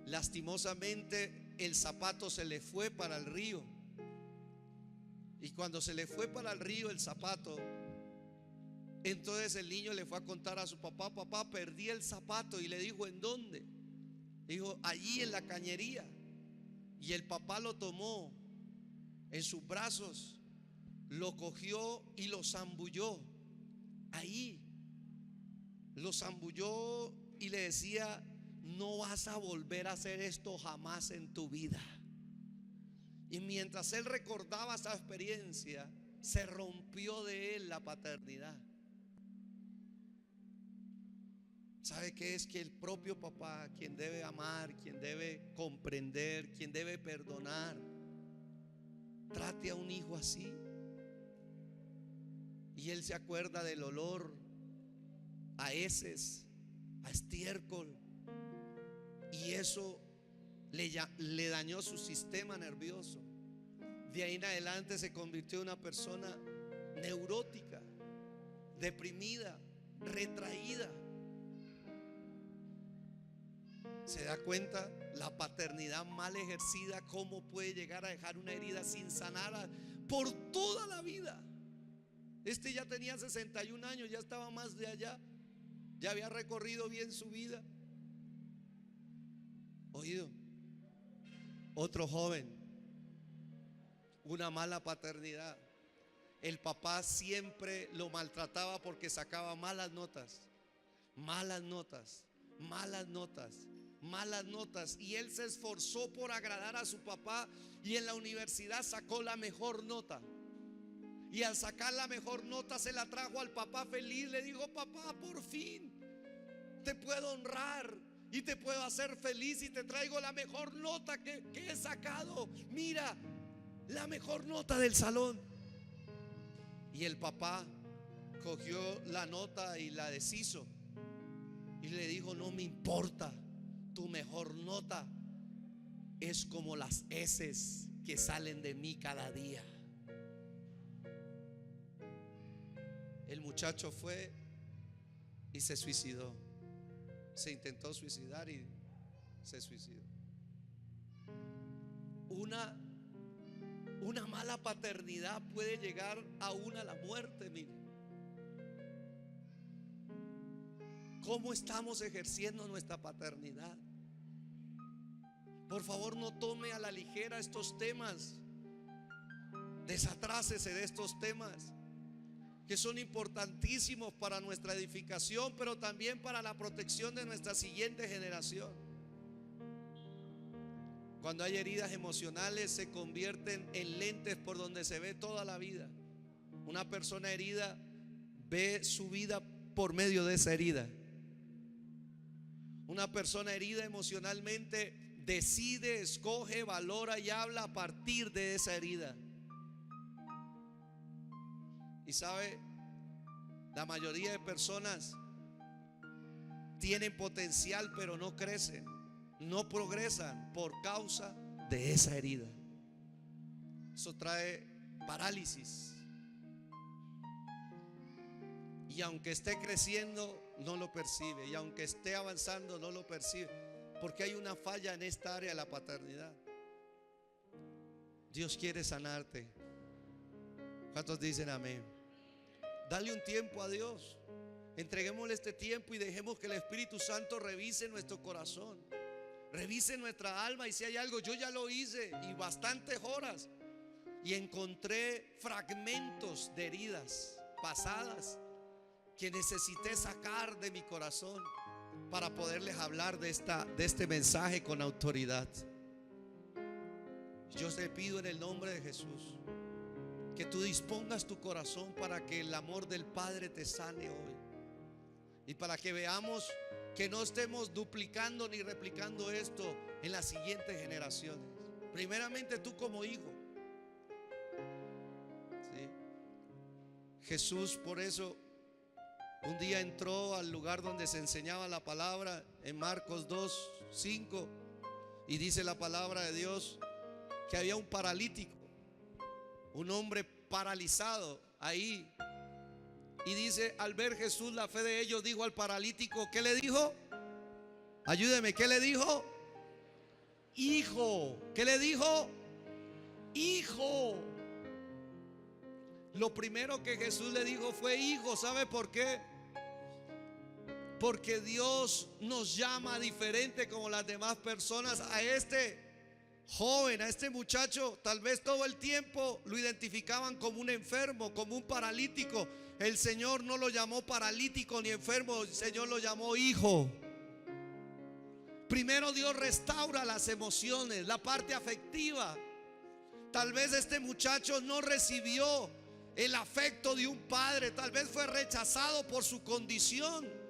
lastimosamente el zapato se le fue para el río. Y cuando se le fue para el río el zapato, entonces el niño le fue a contar a su papá: papá, perdí el zapato. Y le dijo: ¿en dónde? Dijo: allí en la cañería. Y el papá lo tomó en sus brazos, lo cogió y lo zambulló. Ahí lo zambulló y le decía: no vas a volver a hacer esto jamás en tu vida. Y mientras él recordaba esa experiencia, se rompió de él la paternidad. ¿Sabe qué es? Que el propio papá, quien debe amar, quien debe comprender, quien debe perdonar, trate a un hijo así. Y él se acuerda del olor a heces, a estiércol, y eso le dañó su sistema nervioso. De ahí en adelante se convirtió en una persona neurótica, deprimida, retraída. ¿Se da cuenta? La paternidad mal ejercida, cómo puede llegar a dejar una herida sin sanar por toda la vida. Este ya tenía 61 años, ya estaba más de allá, ya había recorrido bien su vida. Oído, otro joven, una mala paternidad. El papá siempre lo maltrataba porque sacaba malas notas, malas notas, malas notas, malas notas. Y él se esforzó por agradar a su papá y en la universidad sacó la mejor nota. Y al sacar la mejor nota se la trajo al papá feliz. Le dijo: papá, por fin te puedo honrar y te puedo hacer feliz y te traigo la mejor nota que he sacado. Mira, la mejor nota del salón. Y el papá cogió la nota y la deshizo y le dijo: no me importa, tu mejor nota es como las heces que salen de mí cada día. El muchacho fue y se suicidó. Se intentó suicidar y se suicidó. Una mala paternidad puede llegar aún a la muerte. Mire, ¿cómo estamos ejerciendo nuestra paternidad? Por favor, no tome a la ligera estos temas. Desatrácese de estos temas que son importantísimos para nuestra edificación, pero también para la protección de nuestra siguiente generación. Cuando hay heridas emocionales, se convierten en lentes por donde se ve toda la vida. Una persona herida ve su vida por medio de esa herida. Una persona herida emocionalmente decide, escoge, valora y habla a partir de esa herida. Y sabe, la mayoría de personas tienen potencial pero no crecen, no progresan por causa de esa herida. Eso trae parálisis. Y aunque esté creciendo, no lo percibe. Y aunque esté avanzando, no lo percibe. Porque hay una falla en esta área de la paternidad. Dios quiere sanarte. ¿Cuántos dicen amén? Dale un tiempo a Dios. Entreguémosle este tiempo y dejemos que el Espíritu Santo revise nuestro corazón, revise nuestra alma. Y si hay algo, yo ya lo hice y bastantes horas, y encontré fragmentos de heridas pasadas que necesité sacar de mi corazón para poderles hablar de este mensaje con autoridad. Yo te pido en el nombre de Jesús que tú dispongas tu corazón para que el amor del Padre te sane hoy, y para que veamos que no estemos duplicando ni replicando esto en las siguientes generaciones. Primeramente tú como hijo, ¿sí? Jesús por eso un día entró al lugar donde se enseñaba la palabra en Marcos 2:5, y dice la palabra de Dios que había un paralítico, un hombre paralizado ahí. Y dice, al ver Jesús la fe de ellos, dijo al paralítico, ¿qué le dijo? Ayúdeme, ¿qué le dijo? Hijo. ¿Qué le dijo? Hijo. Lo primero que Jesús le dijo fue hijo. ¿Sabe por qué? Porque Dios nos llama diferente como las demás personas. A este joven, a este muchacho, tal vez todo el tiempo lo identificaban como un enfermo, como un paralítico. El Señor no lo llamó paralítico ni enfermo, el Señor lo llamó hijo. Primero Dios restaura las emociones, la parte afectiva. Tal vez este muchacho no recibió el afecto de un padre, tal vez fue rechazado por su condición,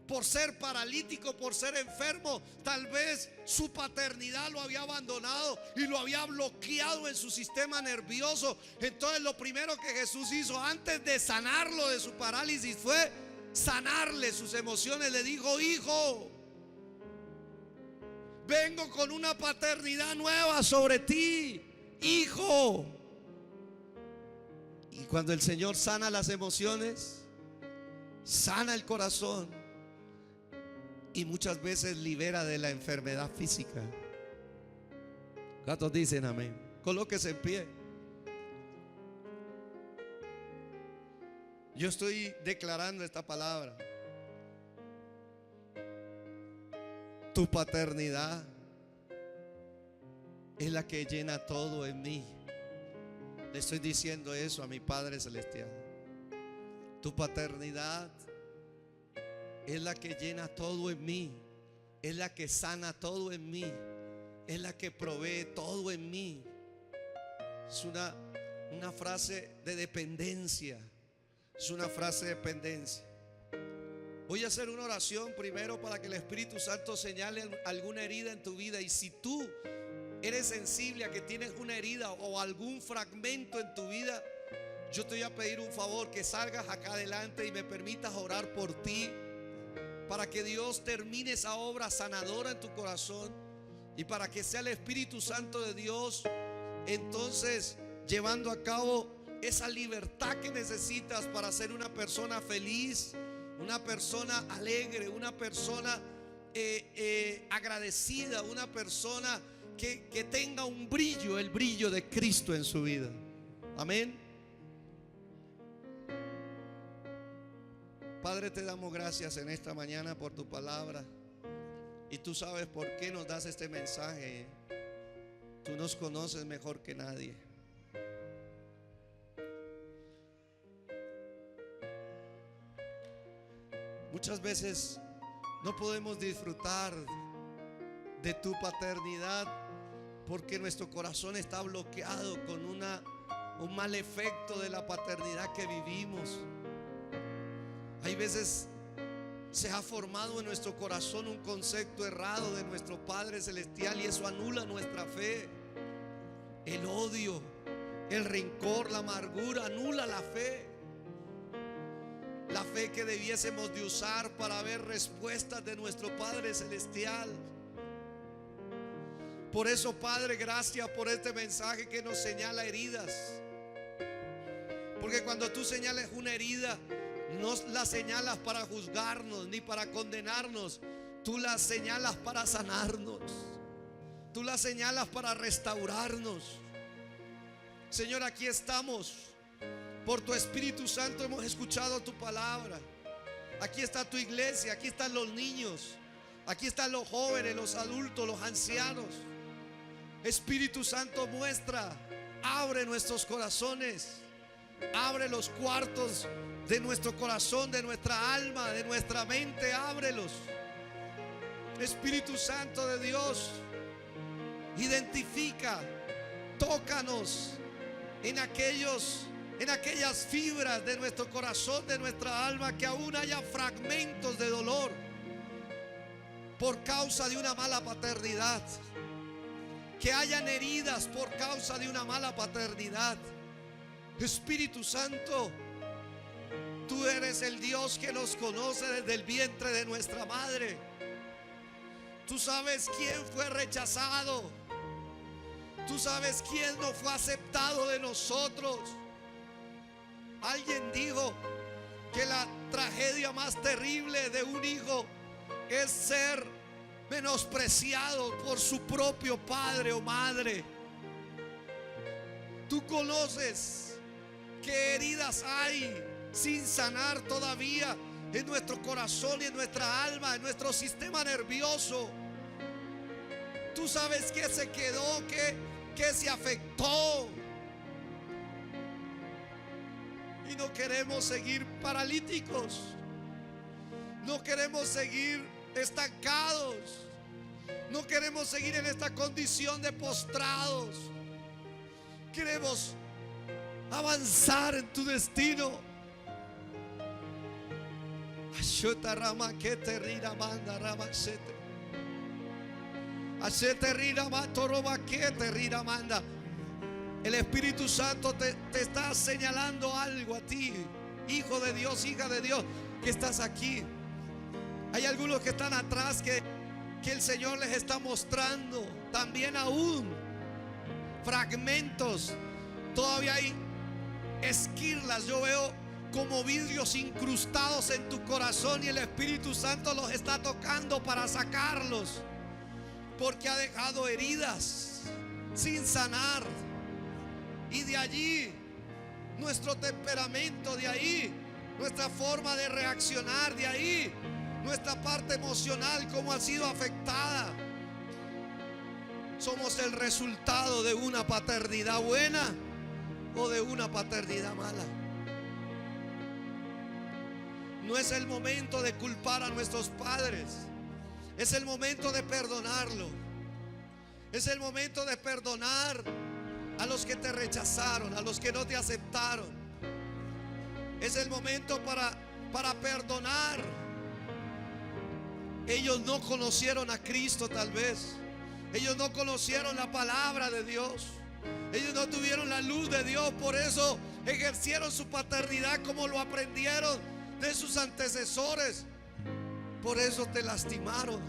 por ser paralítico, por ser enfermo. Tal vez su paternidad lo había abandonado y lo había bloqueado en su sistema nervioso. Entonces lo primero que Jesús hizo antes de sanarlo de su parálisis fue sanarle sus emociones. Le dijo, hijo, vengo con una paternidad nueva sobre ti, hijo. Y cuando el Señor sana las emociones, sana el corazón, y muchas veces libera de la enfermedad física. ¿Cuántos dicen amén? Colóquese en pie. Yo estoy declarando esta palabra. Tu paternidad es la que llena todo en mí. Le estoy diciendo eso a mi Padre Celestial. Tu paternidad es la que llena todo en mí, es la que sana todo en mí, es la que provee todo en mí. Es una frase de dependencia. Es una frase de dependencia. Voy a hacer una oración primero para que el Espíritu Santo señale alguna herida en tu vida. Y si tú eres sensible a que tienes una herida o algún fragmento en tu vida, yo te voy a pedir un favor, que salgas acá adelante y me permitas orar por ti, para que Dios termine esa obra sanadora en tu corazón, y para que sea el Espíritu Santo de Dios entonces llevando a cabo esa libertad que necesitas para ser una persona feliz, una persona alegre, una persona agradecida, una persona que tenga un brillo, el brillo de Cristo en su vida. Amén. Padre, te damos gracias en esta mañana por tu palabra. Y tú sabes por qué nos das este mensaje. Tú nos conoces mejor que nadie. Muchas veces no podemos disfrutar de tu paternidad porque nuestro corazón está bloqueado con un mal efecto de la paternidad que vivimos. Hay veces se ha formado en nuestro corazón un concepto errado de nuestro Padre Celestial y eso anula nuestra fe. El odio, el rencor, la amargura anula la fe. La fe que debiésemos de usar para ver respuestas de nuestro Padre Celestial. Por eso, Padre, gracias por este mensaje que nos señala heridas. Porque cuando tú señales una herida, no la señalas para juzgarnos ni para condenarnos. Tú la señalas para sanarnos. Tú la señalas para restaurarnos. Señor, aquí estamos. Por tu Espíritu Santo hemos escuchado tu palabra. Aquí está tu iglesia, aquí están los niños, aquí están los jóvenes, los adultos, los ancianos. Espíritu Santo, muestra, abre nuestros corazones, abre los cuartos de nuestro corazón, de nuestra alma, de nuestra mente, ábrelos. Espíritu Santo de Dios, identifica, tócanos en aquellas fibras de nuestro corazón, de nuestra alma, que aún haya fragmentos de dolor por causa de una mala paternidad, que hayan heridas por causa de una mala paternidad. Espíritu Santo, tú eres el Dios que nos conoce desde el vientre de nuestra madre. Tú sabes quién fue rechazado. Tú sabes quién no fue aceptado de nosotros. Alguien dijo que la tragedia más terrible de un hijo es ser menospreciado por su propio padre o madre. Tú conoces qué heridas hay sin sanar todavía en nuestro corazón y en nuestra alma, en nuestro sistema nervioso. Tú sabes qué se quedó, qué se afectó. Y no queremos seguir paralíticos. No queremos seguir estancados. No queremos seguir en esta condición de postrados. Queremos avanzar en tu destino. El Espíritu Santo te está señalando algo a ti, hijo de Dios, hija de Dios, que estás aquí. Hay algunos que están atrás que el Señor les está mostrando también aún fragmentos. Todavía hay esquirlas. Yo veo como vidrios incrustados en tu corazón y el Espíritu Santo los está tocando para sacarlos, porque ha dejado heridas sin sanar. Y de allí nuestro temperamento, de ahí nuestra forma de reaccionar, de ahí nuestra parte emocional, cómo ha sido afectada. Somos el resultado de una paternidad buena o de una paternidad mala. No es el momento de culpar a nuestros padres. Es el momento de perdonarlo. Es el momento de perdonar a los que te rechazaron, a los que no te aceptaron. Es el momento para perdonar. Ellos no conocieron a Cristo tal vez. Ellos no conocieron la palabra de Dios. Ellos no tuvieron la luz de Dios. Por eso ejercieron su paternidad como lo aprendieron de sus antecesores. Por eso te lastimaron.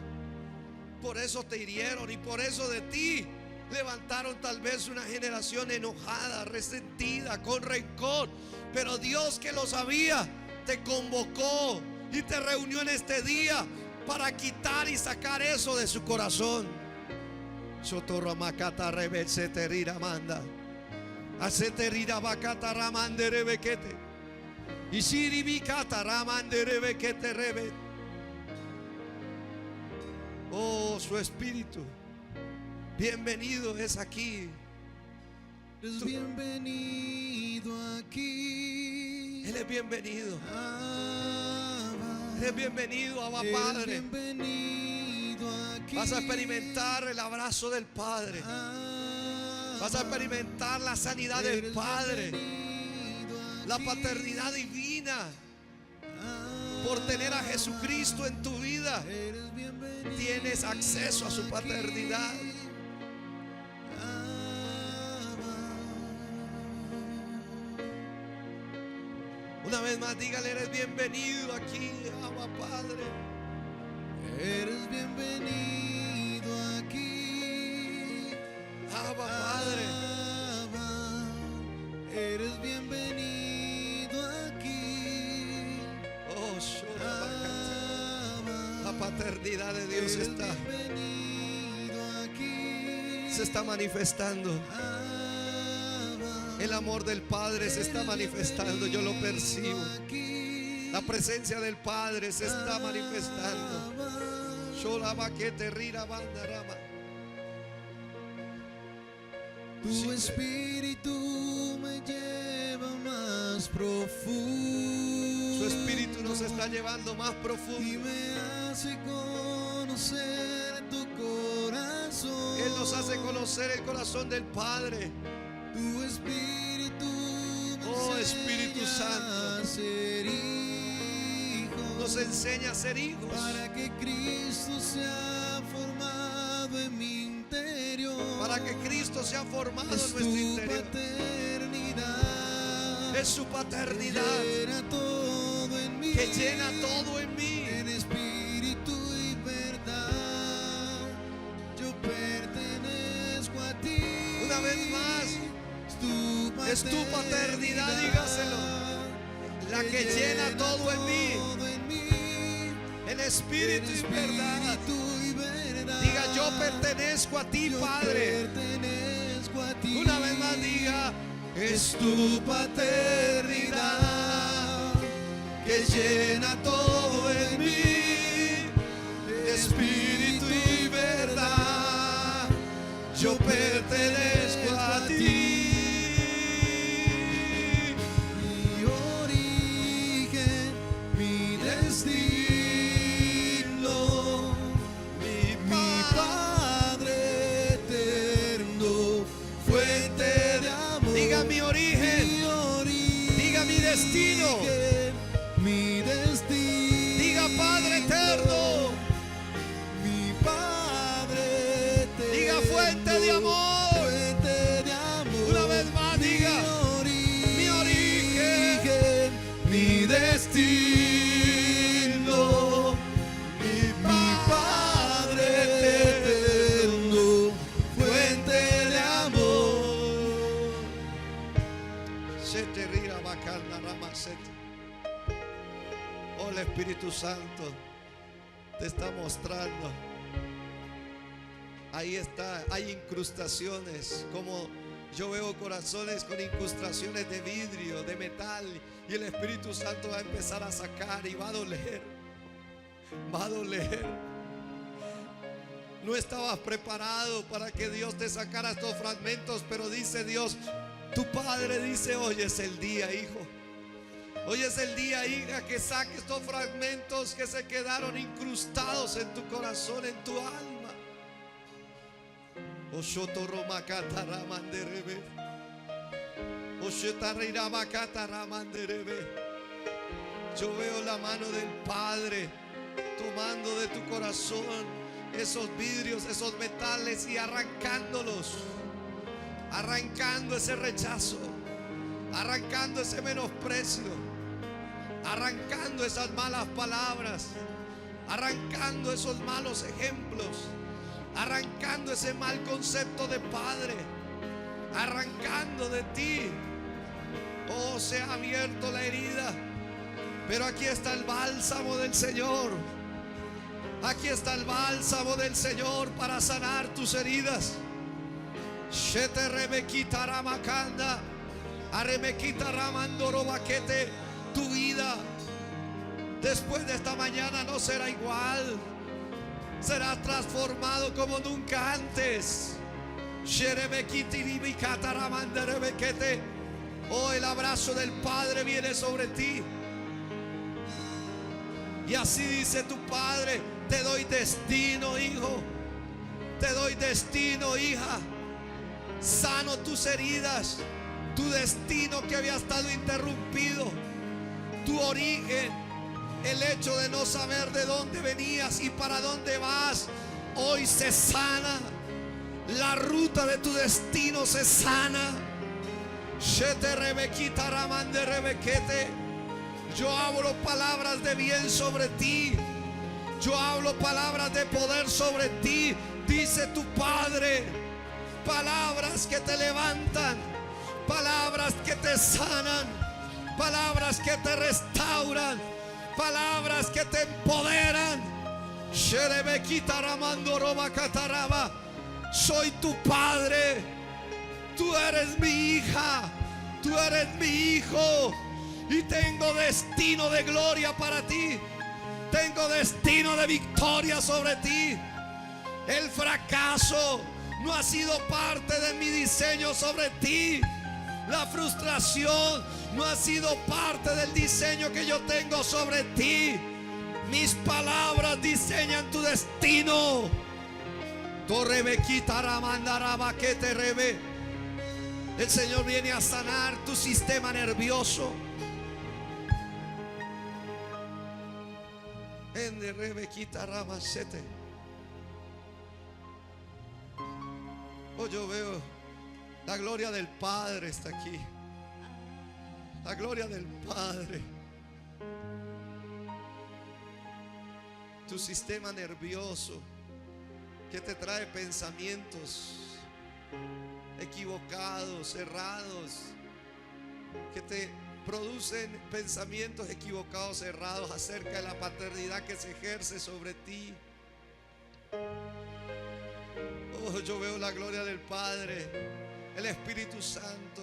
Por eso te hirieron. Y por eso de ti levantaron tal vez una generación enojada, resentida, con rencor. Pero Dios, que lo sabía, te convocó y te reunió en este día para quitar y sacar eso de su corazón. Sotorramakata rebeseterira manda. Aceterira bakata ramandere bekete. Y siribikata ramandere bekete rebe. Oh, su espíritu bienvenido es aquí. Es bienvenido aquí. Él es bienvenido. Abba. Él es bienvenido, Abba Padre. Bienvenido aquí. Vas a experimentar el abrazo del Padre. Abba. Vas a experimentar la sanidad del Padre, la paternidad divina por tener a Jesucristo en tu vida. Tienes acceso a su paternidad. Una vez más, dígale: eres bienvenido aquí, Abba Padre. Eres bienvenido aquí. Abba Padre. Abba. Eres bienvenido aquí. Oh, Abba. la paternidad de Dios Eres está, bienvenido aquí. se está manifestando. Abba. El amor del Padre se está manifestando. Yo lo percibo. La presencia del Padre se está manifestando. Tu espíritu me lleva más profundo. Su espíritu nos está llevando más Y profundo. me hace conocer tu corazón. Él nos hace conocer el corazón del Padre. Tu espíritu me Oh, Espíritu enseña Santo. a ser hijo. Nos enseña a ser hijos. Para que Cristo sea formado en mi interior. Para que Cristo sea formado en Es nuestro tu interior. paternidad. Es su paternidad Que llena todo en mí. que llena todo en mí. En espíritu y verdad. Yo pertenezco a ti. Una vez más, es tu paternidad, dígaselo. La que llena todo en mí. En espíritu y verdad. Diga: yo pertenezco a ti, Padre. Una vez más, diga: es tu paternidad que llena todo en mí. Espíritu y verdad. Yo pertenezco a ti. Mi origen, mi destino, Mi mi Padre eterno, fuente de amor. Diga: mi origen. Mi origen, Diga: mi destino. mi destino. Diga: Padre eterno. Mi Padre eterno. Diga: fuente de amor. Fuente de amor. Una vez más, diga: mi origen, mi destino, mi Padre eterno, fuente de amor. Se te rira bacana ramasete. Oh, el Espíritu Santo te está mostrando. Ahí está, hay incrustaciones, como yo veo corazones con incrustaciones de vidrio, de metal, y el Espíritu Santo va a empezar a sacar y va a doler. Va a doler. No estabas preparado para que Dios te sacara estos fragmentos, pero dice Dios, tu Padre dice: hoy es el día, hijo. Hoy es el día, hija, que saques estos fragmentos que se quedaron incrustados en tu corazón, en tu alma. Yo veo la mano del Padre tomando de tu corazón esos vidrios, esos metales, y arrancándolos, arrancando ese rechazo, arrancando ese menosprecio, arrancando esas malas palabras, arrancando esos malos ejemplos, arrancando ese mal concepto de padre, arrancando de ti. Oh, se ha abierto la herida, pero aquí está el bálsamo del Señor. Aquí está el bálsamo del Señor para sanar tus heridas. Shete rebequita ramakanda, aremequita ramandoro baquete. Tu vida después de esta mañana no será igual. Serás transformado como nunca antes. Oh, el abrazo del Padre viene sobre ti. Y así dice tu Padre: te doy destino, hijo. Te doy destino, hija. Sano tus heridas. Tu destino que había estado interrumpido. Tu origen. El hecho de no saber de dónde venías y para dónde vas, hoy se sana. La ruta de tu destino se sana. Shete rebequita ramande rebequete. Yo hablo palabras de bien sobre ti. Yo hablo palabras de poder sobre ti. Dice tu Padre. Palabras que te levantan. Palabras que te sanan. Palabras que te restauran. Palabras que te empoderan. Sherebequita ramando roba cataraba. Soy tu Padre. Tú eres mi hija. Tú eres mi hijo. Y tengo destino de gloria para ti. Tengo destino de victoria sobre ti. El fracaso no ha sido parte de mi diseño sobre ti. La frustración no ha sido parte del diseño que yo tengo sobre ti. Mis palabras diseñan tu destino. El Señor viene a sanar tu sistema nervioso. Oh, yo veo la gloria del Padre está aquí. La gloria del Padre. Tu sistema nervioso que te trae pensamientos equivocados, errados, que te producen pensamientos equivocados, errados acerca de la paternidad que se ejerce sobre ti. Oh, yo veo la gloria del Padre, el Espíritu Santo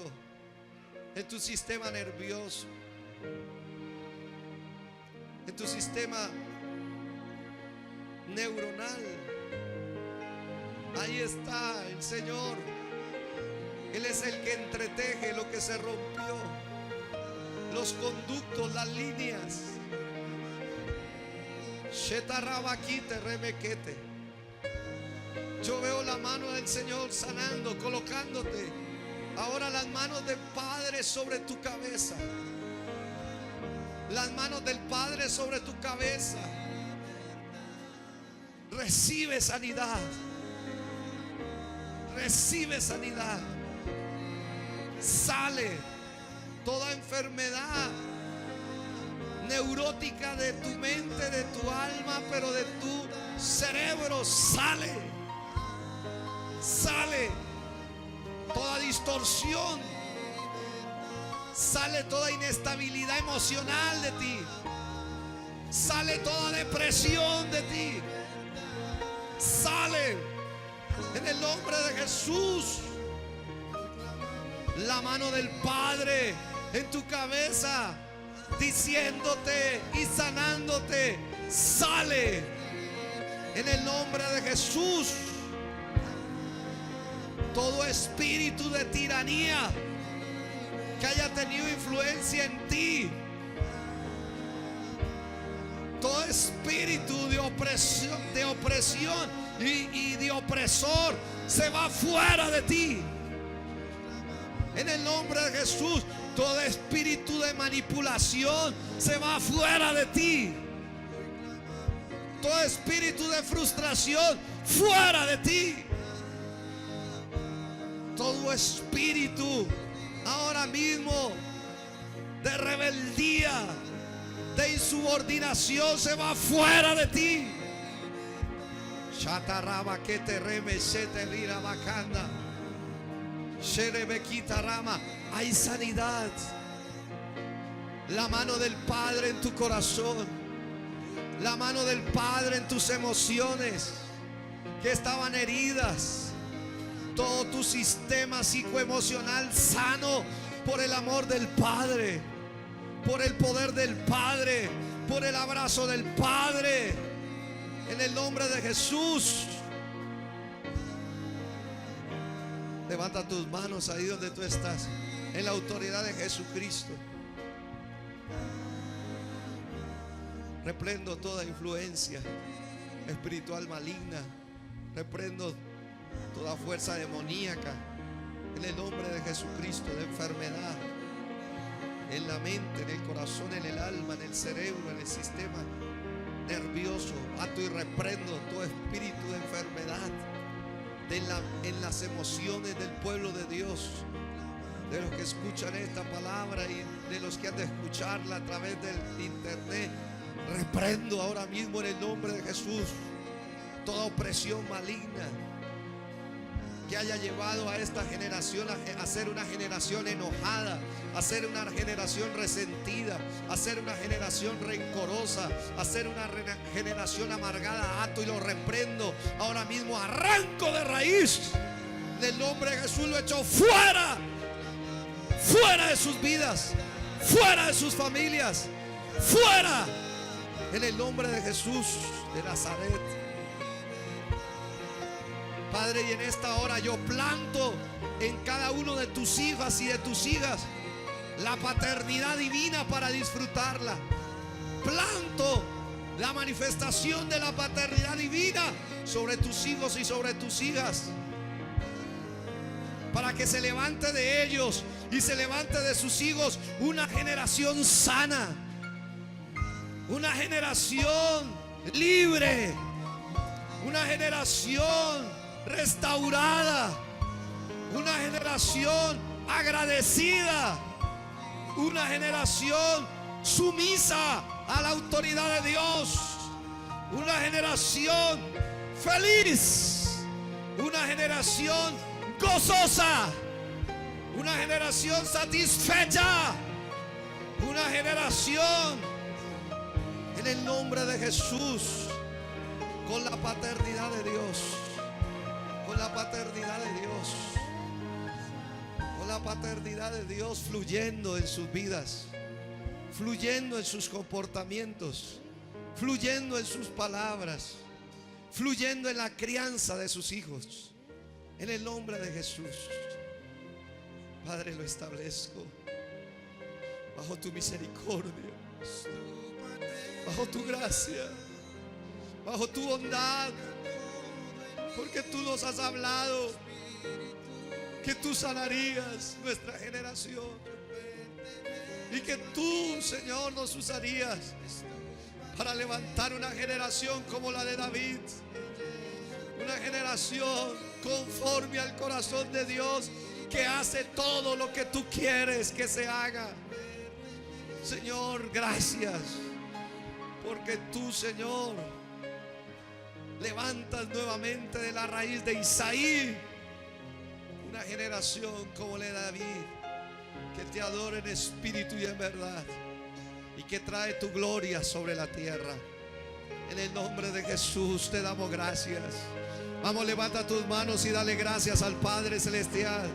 en tu sistema nervioso, en tu sistema neuronal. Ahí está el Señor. Él es el que entreteje lo que se rompió, los conductos, las líneas. Shetarabakite rebequete. Yo veo la mano del Señor sanando, colocándote ahora las manos del Padre sobre tu cabeza. Las manos del Padre sobre tu cabeza. Recibe sanidad. Recibe sanidad. Sale toda enfermedad neurótica de tu mente, de tu alma, pero de tu cerebro. Sale. Sale toda distorsión. Sale toda inestabilidad emocional de ti. Sale toda depresión de ti. Sale en el nombre de Jesús. La mano del Padre en tu cabeza, diciéndote y sanándote. Sale en el nombre de Jesús. Todo espíritu de tiranía que haya tenido influencia en ti, todo espíritu de opresión y de opresor se va fuera de ti. En el nombre de Jesús, todo espíritu de manipulación se va fuera de ti. Todo espíritu de frustración fuera de ti. Todo espíritu ahora mismo de rebeldía, de insubordinación se va fuera de ti. Shataraba que te reme, se te rira bacanda. Sherebequita rama. Hay sanidad. La mano del Padre en tu corazón. La mano del Padre en tus emociones que estaban heridas. Todo tu sistema psicoemocional sano por el amor del Padre, por el poder del Padre, por el abrazo del Padre, en el nombre de Jesús. Levanta tus manos ahí donde tú estás, en la autoridad de Jesucristo. Reprendo toda influencia espiritual maligna. Reprendo toda fuerza demoníaca en el nombre de Jesucristo, de enfermedad en la mente, en el corazón, en el alma, en el cerebro, en el sistema nervioso. Ato y reprendo todo espíritu de enfermedad en las emociones del pueblo de Dios, de los que escuchan esta palabra y de los que han de escucharla a través del internet. Reprendo ahora mismo en el nombre de Jesús toda opresión maligna que haya llevado a esta generación a ser una generación enojada, a ser una generación resentida, a ser una generación rencorosa, a ser una generación amargada. Ato y lo reprendo ahora mismo, arranco de raíz. En el nombre de Jesús lo echo fuera, fuera de sus vidas, fuera de sus familias, fuera, en el nombre de Jesús de Nazaret. Padre, y en esta hora yo planto en cada uno de tus hijas y de tus hijas la paternidad divina para disfrutarla. Planto la manifestación de la paternidad divina sobre tus hijos y sobre tus hijas, para que se levante de ellos y se levante de sus hijos una generación sana, una generación libre, una generación restaurada, una generación agradecida, una generación sumisa a la autoridad de Dios, una generación feliz, una generación gozosa, una generación satisfecha, una generación en el nombre de Jesús, con la paternidad de Dios, con la paternidad de Dios, con la paternidad de Dios fluyendo en sus vidas, fluyendo en sus comportamientos, fluyendo en sus palabras, fluyendo en la crianza de sus hijos, en el nombre de Jesús. Padre, lo establezco bajo tu misericordia, bajo tu gracia, bajo tu bondad, porque tú nos has hablado que tú sanarías nuestra generación y que tú, Señor, nos usarías para levantar una generación como la de David, una generación conforme al corazón de Dios, que hace todo lo que tú quieres que se haga. Señor, gracias, porque tú, Señor, levantas nuevamente de la raíz de Isaí una generación como la de David, que te adora en espíritu y en verdad, y que trae tu gloria sobre la tierra. En el nombre de Jesús te damos gracias. Vamos, levanta tus manos y dale gracias al Padre Celestial.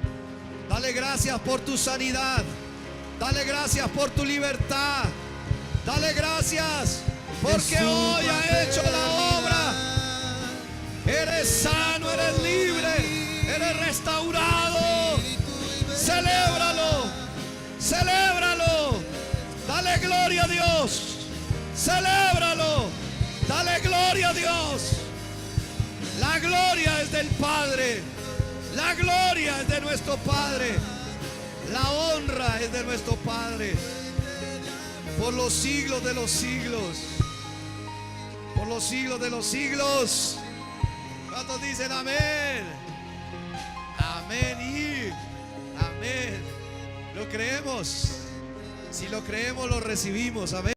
Dale gracias por tu sanidad. Dale gracias por tu libertad. Dale gracias porque hoy ha hecho la obra. Eres sano, eres libre, eres restaurado. Celébralo, celébralo. Dale gloria a Dios. Celébralo. Dale gloria a Dios. La gloria es del Padre. La gloria es de nuestro Padre. La honra es de nuestro Padre. Por los siglos de los siglos. Por los siglos de los siglos. ¿Cuántos dicen amén? Amén y amén. ¿Lo creemos? Si lo creemos, lo recibimos. Amén.